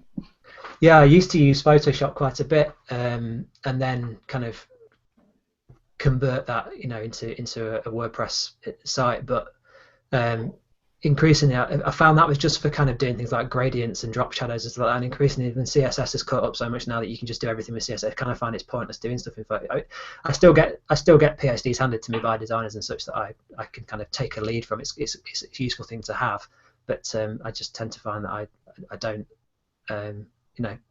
Yeah, I used to use Photoshop quite a bit, and then kind of convert that, into a WordPress site. But increasingly, I found that was just for kind of doing things like gradients and drop shadows and stuff like that. And increasingly, even CSS has caught up so much now that you can just do everything with CSS. I kind of find it's pointless doing stuff in Photoshop. I still get PhDs handed to me by designers and such that I can kind of take a lead from. It's a useful thing to have, but I just tend to find that I don't.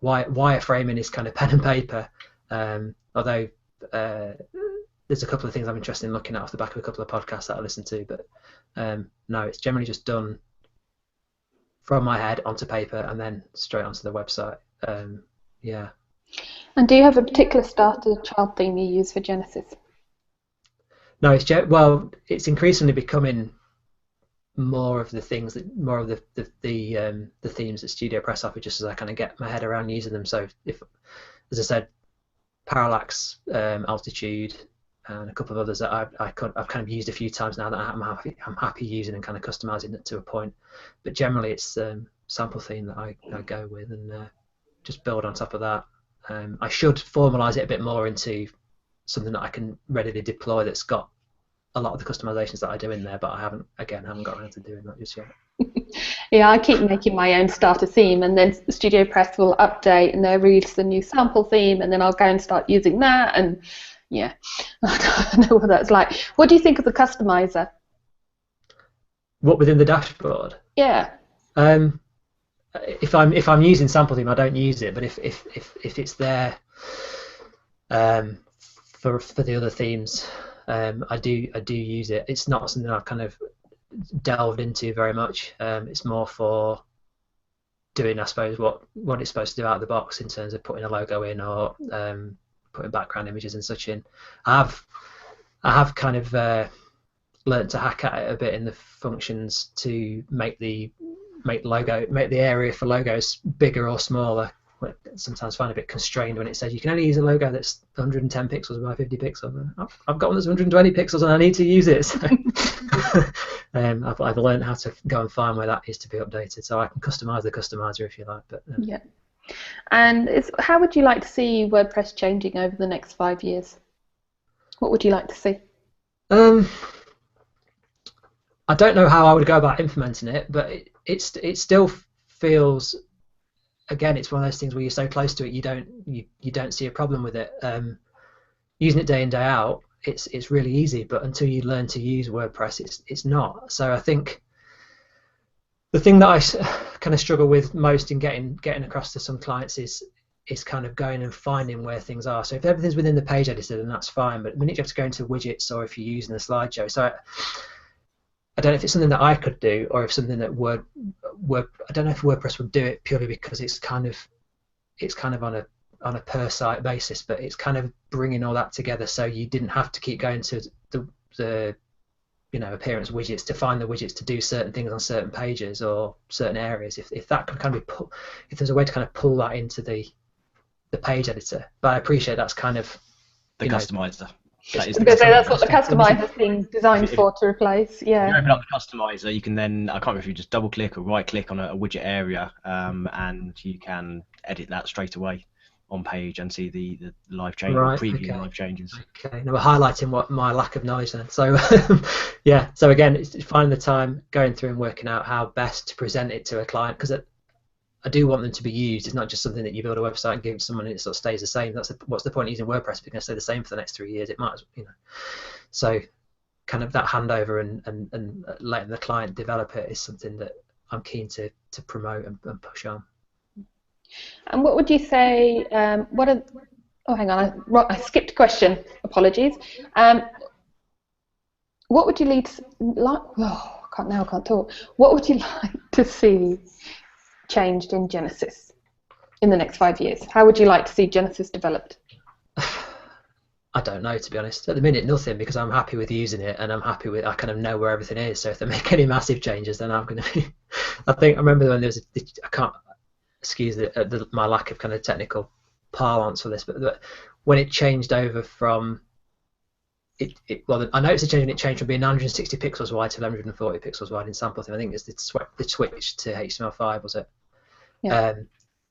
Wireframing is kind of pen and paper. Although there's a couple of things I'm interested in looking at off the back of a couple of podcasts that I listen to, but no, it's generally just done from my head onto paper and then straight onto the website. Yeah. And do you have a particular starter child theme you use for Genesis? No, it's increasingly becoming more of the themes that StudioPress offer, just as I kind of get my head around using them. So if, as I said, Parallax, Altitude, and a couple of others that I've kind of used a few times now that I'm happy using and kind of customizing it to a point. But generally, it's sample theme that I go with and just build on top of that. I should formalize it a bit more into something that I can readily deploy that's got a lot of the customizations that I do in there, but I haven't got around to doing that just yet. Yeah, I keep making my own starter theme, and then StudioPress will update and they'll release a new sample theme, and then I'll go and start using that. And yeah, I don't know what that's like. What do you think of the customizer? What, within the dashboard? Yeah. If I'm using sample theme, I don't use it. But if it's there for the other themes, I do use it. It's not something I've kind of delved into very much. It's more for doing, I suppose, what it's supposed to do out of the box in terms of putting a logo in or putting background images and such in. I have kind of learnt to hack at it a bit in the functions to make the area for logos bigger or smaller. I sometimes find it a bit constrained when it says you can only use a logo that's 110 pixels by 50 pixels. I've got one that's 120 pixels and I need to use it. So I've learned how to go and find where that is to be updated, so I can customize the customizer if you like. But yeah. And how would you like to see WordPress changing over the next 5 years? What would you like to see? I don't know how I would go about implementing it, but it still feels, again, it's one of those things where you're so close to it, you don't see a problem with it. Using it day in, day out, it's really easy, but until you learn to use WordPress, it's not. So I think the thing that I kind of struggle with most in getting across to some clients is kind of going and finding where things are. So if everything's within the page editor, then that's fine. But when you have to go into widgets or if you're using a slideshow, so I don't know if it's something that I could do or if something that I don't know if WordPress would do it purely because it's it's kind of on a per site basis, but it's kind of bringing all that together so you didn't have to keep going to the appearance widgets to find the widgets to do certain things on certain pages or certain areas. If that could kind of be if there's a way to kind of pull that into the page editor. But I appreciate that's kind of the customizer. That's what the customizer is being designed for, to replace. Yeah. If you open up the customizer, you can then, I can't remember if you just double click or right click on a widget area, and you can edit that straight away on page and see the live change, or preview live changes. Okay, now we're highlighting what my lack of knowledge then. So yeah, so again, it's finding the time, going through and working out how best to present it to a client, because I do want them to be used. It's not just something that you build a website and give to someone and it sort of stays the same. What's the point of using WordPress if it's going to stay the same for the next 3 years? It might, So kind of that handover and letting the client develop it is something that I'm keen to promote and push on. And what would you say? Oh, hang on, I skipped a question. Apologies. What would you like? Oh, I can't talk. What would you like to see changed in Genesis in the next 5 years? How would you like to see Genesis developed? I don't know, to be honest. At the minute, nothing, because I'm happy with using it and I kind of know where everything is. So if they make any massive changes, then I'm going to be. I remember when there was I can't excuse my lack of kind of technical parlance for this, but when it changed over from well, I noticed the change when it changed from being 960 pixels wide to 1140 pixels wide in sample thing. I think it's the switch to HTML5, was it? Yeah.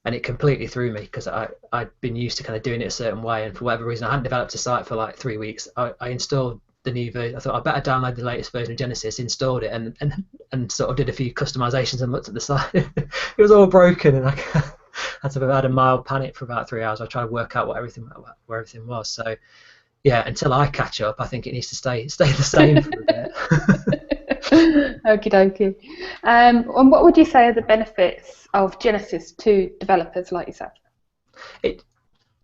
And it completely threw me, because I'd been used to kind of doing it a certain way, and for whatever reason I hadn't developed a site for like 3 weeks. I installed the new version. I thought I better download the latest version of Genesis, installed it, and sort of did a few customizations and looked at the site. It was all broken, and I had a mild panic for about 3 hours. I tried to work out where everything was. So yeah, until I catch up, I think it needs to stay the same for a bit. Okie dokie. And what would you say are the benefits of Genesis to developers like yourself?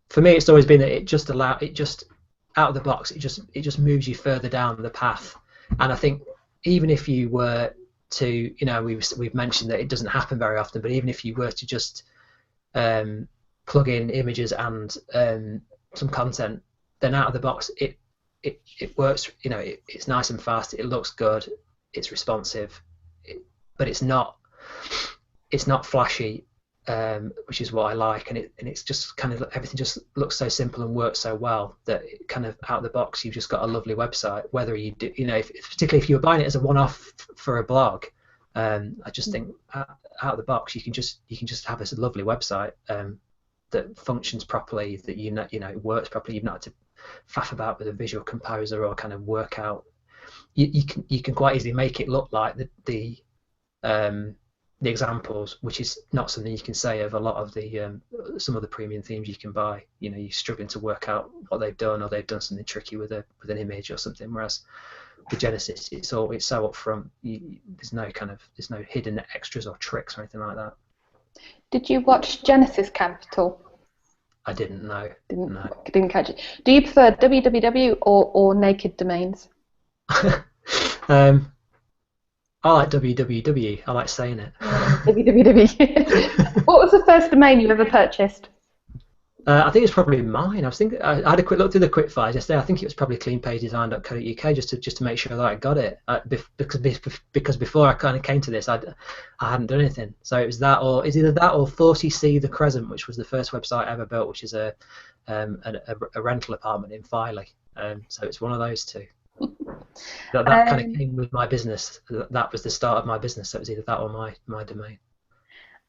For me, it's always been that it just out of the box, it just moves you further down the path. And I think even if you were to, we've mentioned that it doesn't happen very often, but even if you were to just plug in images and some content, then out of the box it works. It's nice and fast. It looks good. It's responsive, but it's not flashy, which is what I like. And it's just kind of, everything just looks so simple and works so well that it kind of out of the box you've just got a lovely website. Whether you do, particularly if you're buying it as a one-off for a blog, I just think out of the box you can just have a lovely website that functions properly, that it works properly. You've not had to faff about with a visual composer or kind of work out. You can quite easily make it look like the examples, which is not something you can say of a lot of the some of the premium themes you can buy. You're struggling to work out what they've done, or they've done something tricky with an image or something. Whereas with Genesis, it's so upfront. There's no hidden extras or tricks or anything like that. Did you watch Genesis Camp at all? I didn't know. Didn't catch it. Do you prefer www or naked domains? I like www. I like saying it. www. What was the first domain you ever purchased? I think it's probably mine. I had a quick look through the quickfires yesterday. I think it was probably cleanpagedesign.co.uk just to make sure that I got it. Because before I kind of came to this, I hadn't done anything. So it was that, or it's either that or 40C The Crescent, which was the first website I ever built, which is a rental apartment in Filey. So it's one of those two. That kind of came with my business. That was the start of my business. So it was either that or my domain.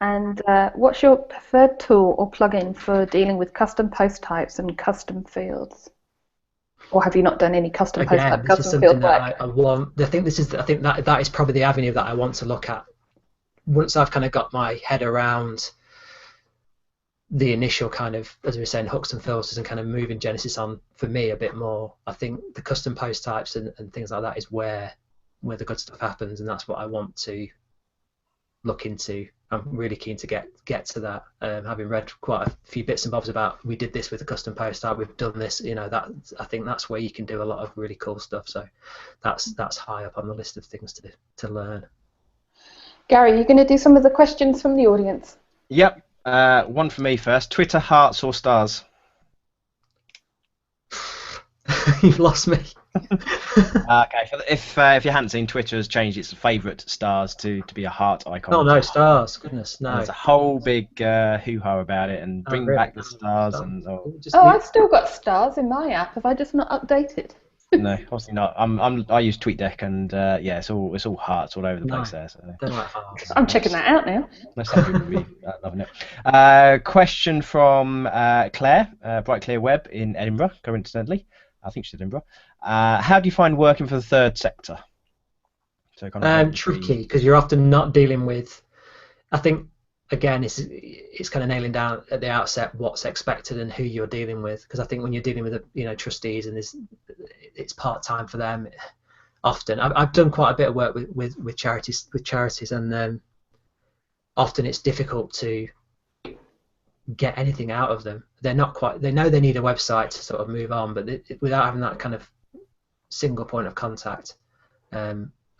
And what's your preferred tool or plugin for dealing with custom post types and custom fields? Or have you not done any custom post type, custom field work? I want. I think that is probably the avenue that I want to look at. Once I've kind of got my head around the initial kind of, as we were saying, hooks and filters, and kind of moving Genesis on for me a bit more, I think the custom post types and things like that is where the good stuff happens, and that's what I want to look into. I'm really keen to get to that. Having read quite a few bits and bobs about, we did this with a custom post type, we've done this, that I think that's where you can do a lot of really cool stuff. So that's high up on the list of things to learn. Gary, you're going to do some of the questions from the audience. Yep. One for me first. Twitter, hearts or stars? You've lost me. Okay, if you hadn't seen, Twitter has changed its favourite stars to be a heart icon. Oh no, stars! Goodness, no. And there's a whole big hoo-ha about it, and bring really? back the stars. And I've still got stars in my app. Have I just not updated? No, obviously not. I use TweetDeck, and yeah, it's all hearts all over the place there. So. Don't like hearts. I'm checking that out now. Loving it. Question from Claire, Bright Clear Web in Edinburgh, coincidentally. I think she's Edinburgh. How do you find working for the third sector? So kind of tricky, because you're often not dealing with. I think again, it's kind of nailing down at the outset what's expected and who you're dealing with. Because I think when you're dealing with trustees and it's part time for them. Often, I've done quite a bit of work with charities and often it's difficult to get anything out of them. They're not quite. They know they need a website to sort of move on, but without having that kind of single point of contact, I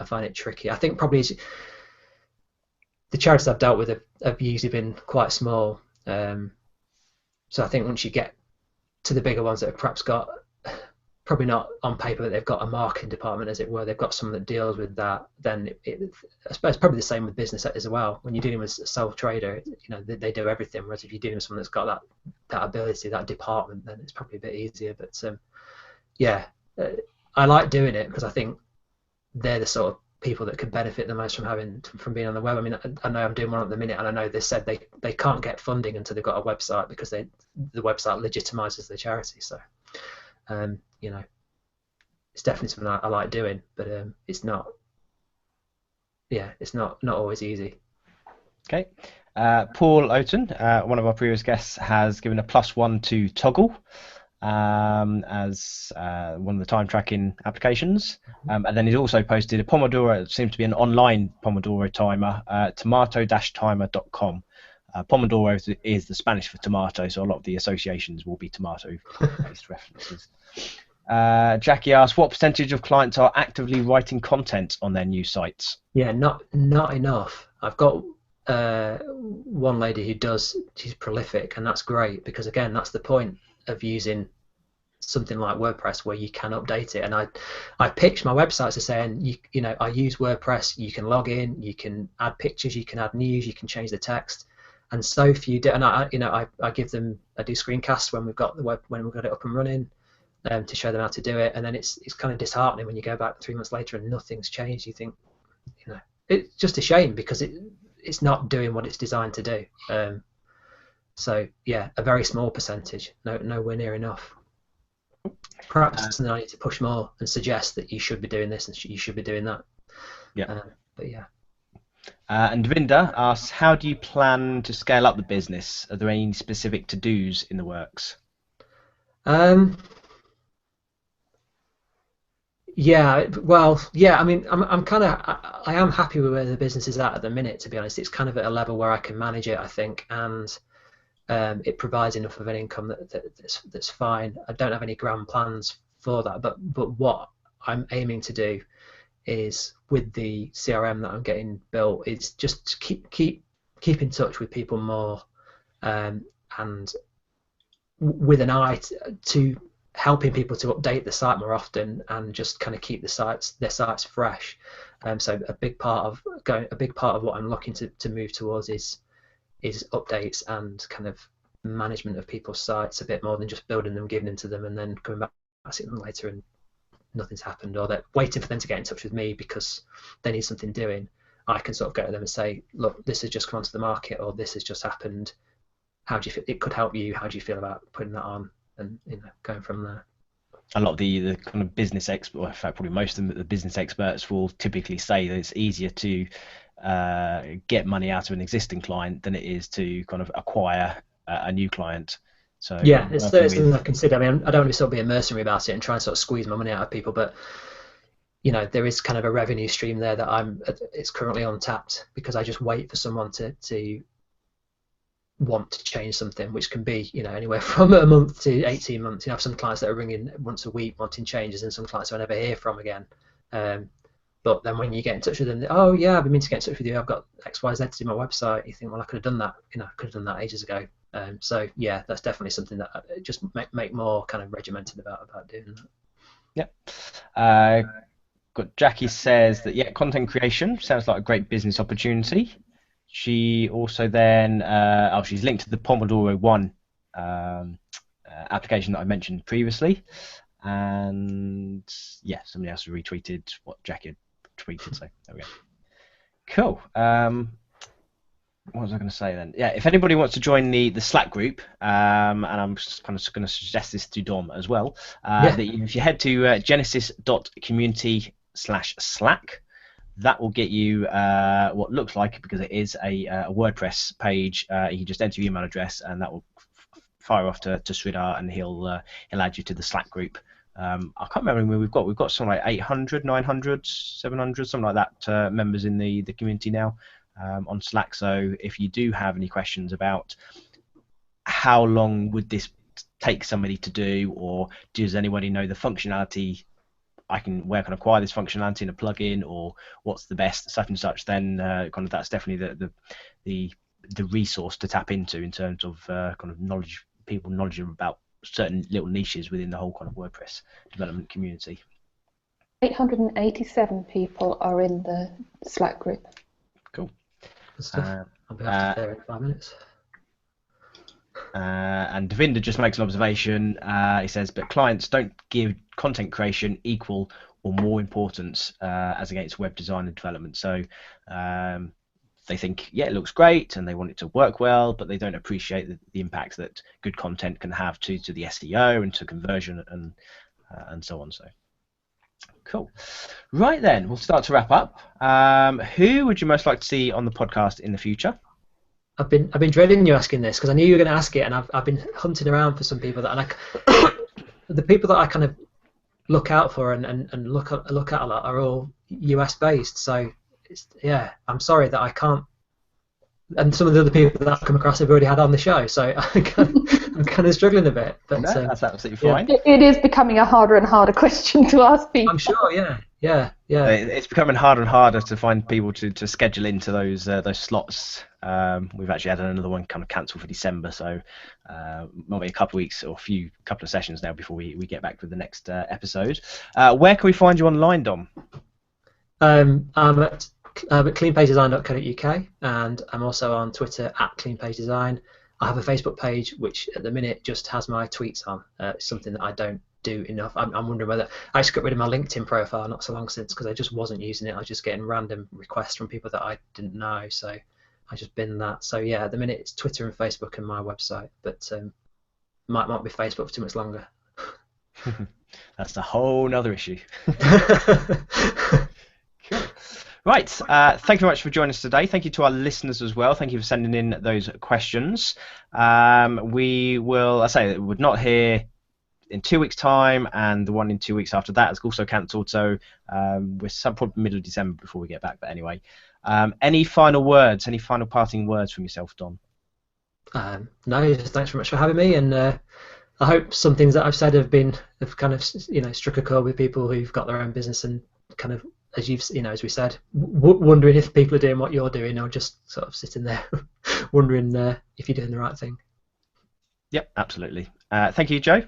find it tricky. I think probably the charities I've dealt with have usually been quite small. So I think once you get to the bigger ones that have perhaps got, probably not on paper, but they've got a marketing department, as it were, they've got someone that deals with that, then I suppose it's probably the same with business as well. When you're dealing with a sole trader, they do everything, whereas if you're dealing with someone that's got that ability, that department, then it's probably a bit easier. But yeah, I like doing it because I think they're the sort of people that could benefit the most from being on the web. I mean, I know I'm doing one at the minute, and I know they said they can't get funding until they've got a website because the website legitimizes the charity. So it's definitely something I like doing, but it's not always easy. Okay. Paul Oaten, one of our previous guests, has given a +1 to Toggle as one of the time tracking applications, and then he's also posted a Pomodoro. It seems to be an online Pomodoro timer, tomato-timer.com. Pomodoro is the Spanish for tomato, so a lot of the associations will be tomato-based references. Jackie asks, what percentage of clients are actively writing content on their new sites? Yeah, not enough. I've got one lady who does. She's prolific, and that's great because again, that's the point of using something like WordPress where you can update it. And I pitched my websites as saying, I use WordPress. You can log in, you can add pictures, you can add news, you can change the text. And so few do, and I give them, I do screencasts when we've got it up and running, to show them how to do it. And then it's kind of disheartening when you go back 3 months later and nothing's changed. You think, it's just a shame because it's not doing what it's designed to do. So yeah, a very small percentage, nowhere near enough. Perhaps I need to push more and suggest that you should be doing this and you should be doing that. Yeah. But yeah. And Vinda asks, how do you plan to scale up the business? Are there any specific to-dos in the works? Yeah, well, yeah. I mean, I am happy with where the business is at the minute. To be honest, it's kind of at a level where I can manage it, I think, and it provides enough of an income that's fine. I don't have any grand plans for that, but what I'm aiming to do is with the CRM that I'm getting built is just keep in touch with people more, and with an eye to helping people to update the site more often and just kind of keep their sites fresh. So a big part of what I'm looking to move towards is updates and kind of management of people's sites a bit more than just building them, giving them to them, and then coming back to them later and nothing's happened, or they're waiting for them to get in touch with me because they need something doing. I can sort of go to them and say, look, this has just come onto the market, or this has just happened. How do you feel? It could help you. How do you feel about putting that on? And going from there. A lot of the kind of business experts, well, in fact, probably most of the business experts will typically say that it's easier to get money out of an existing client than it is to kind of acquire a new client. So yeah, it's something I consider. I mean, I don't want to sort of be a mercenary about it and try and sort of squeeze my money out of people, but there is kind of a revenue stream there that it's currently untapped because I just wait for someone to want to change something, which can be anywhere from a month to 18 months. I have some clients that are ringing once a week wanting changes, and some clients I never hear from again. But then when you get in touch with them, oh yeah, I've been meaning to get in touch with you. I've got X, Y, Z to do my website. You think, well, I could have done that. I could have done that ages ago. So yeah, that's definitely something that I just make more kind of regimented about doing that. Yep. Got Jackie says that content creation sounds like a great business opportunity. She also then she's linked to the Pomodoro 1 application that I mentioned previously, and somebody else retweeted what Jackie had tweeted. So there we go. Cool. What was I going to say then? Yeah, if anybody wants to join the Slack group, and I'm just kind of going to suggest this to Dom as well, that if you head to genesis.community/Slack, that will get you what looks like, because it is a WordPress page. You just enter your email address, and that will fire off to Sridhar, and he'll add you to the Slack group. I can't remember how many we've got something like 800, 900, 700, something like that members in the community now on Slack. So if you do have any questions about how long would this take somebody to do, or does anybody know the functionality, where can I acquire this functionality in a plugin, or what's the best such and such, then that's definitely the resource to tap into in terms of knowledge about certain little niches within the whole kind of WordPress development community. 887 people are in the Slack group. Cool. Good stuff. I'll be up there in 5 minutes. And Devinder just makes an observation. He says, but clients don't give content creation equal or more importance as against web design and development. So they think, it looks great, and they want it to work well, but they don't appreciate the impact that good content can have to the SEO and to conversion and so on. So cool. Right then, we'll start to wrap up. Who would you most like to see on the podcast in the future? I've been dreading you asking this, because I knew you were going to ask it, and I've been hunting around for some people the people that I kind of look out for and look at a lot are all US based. So I'm sorry that I can't. And some of the other people that I've come across have already had on the show, so I'm kind of struggling a bit. But no, that's absolutely fine. It is becoming a harder and harder question to ask people. I'm sure, yeah. It's becoming harder and harder to find people to schedule into those slots. We've actually had another one kind of cancelled for December, so might be a couple of weeks or couple of sessions now before we get back with the next episode. Where can we find you online, Dom? I'm at cleanpagedesign.co.uk, and I'm also on Twitter at cleanpagedesign. I have a Facebook page which at the minute just has my tweets on. It's something that I don't do enough. I'm wondering whether I just got rid of my LinkedIn profile not so long since, because I just wasn't using it. I was just getting random requests from people that I didn't know, so I just binned that. So at the minute it's Twitter and Facebook and my website, but might not be Facebook for too much longer. That's a whole nother issue. Cool. Right, thank you very much for joining us today. Thank you to our listeners as well. Thank you for sending in those questions. We will, we're not here in 2 weeks' time, and the one in 2 weeks after that is also cancelled. So we're probably middle of December before we get back. But anyway, any final words? Any final parting words from yourself, Don? No, just thanks very much for having me, and I hope some things that I've said have kind of struck a chord with people who've got their own business and kind of, as as we said, wondering if people are doing what you're doing, or just sort of sitting there wondering if you're doing the right thing. Yep, absolutely. Thank you, Joe.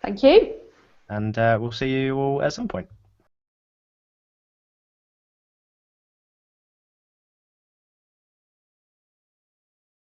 Thank you. And we'll see you all at some point.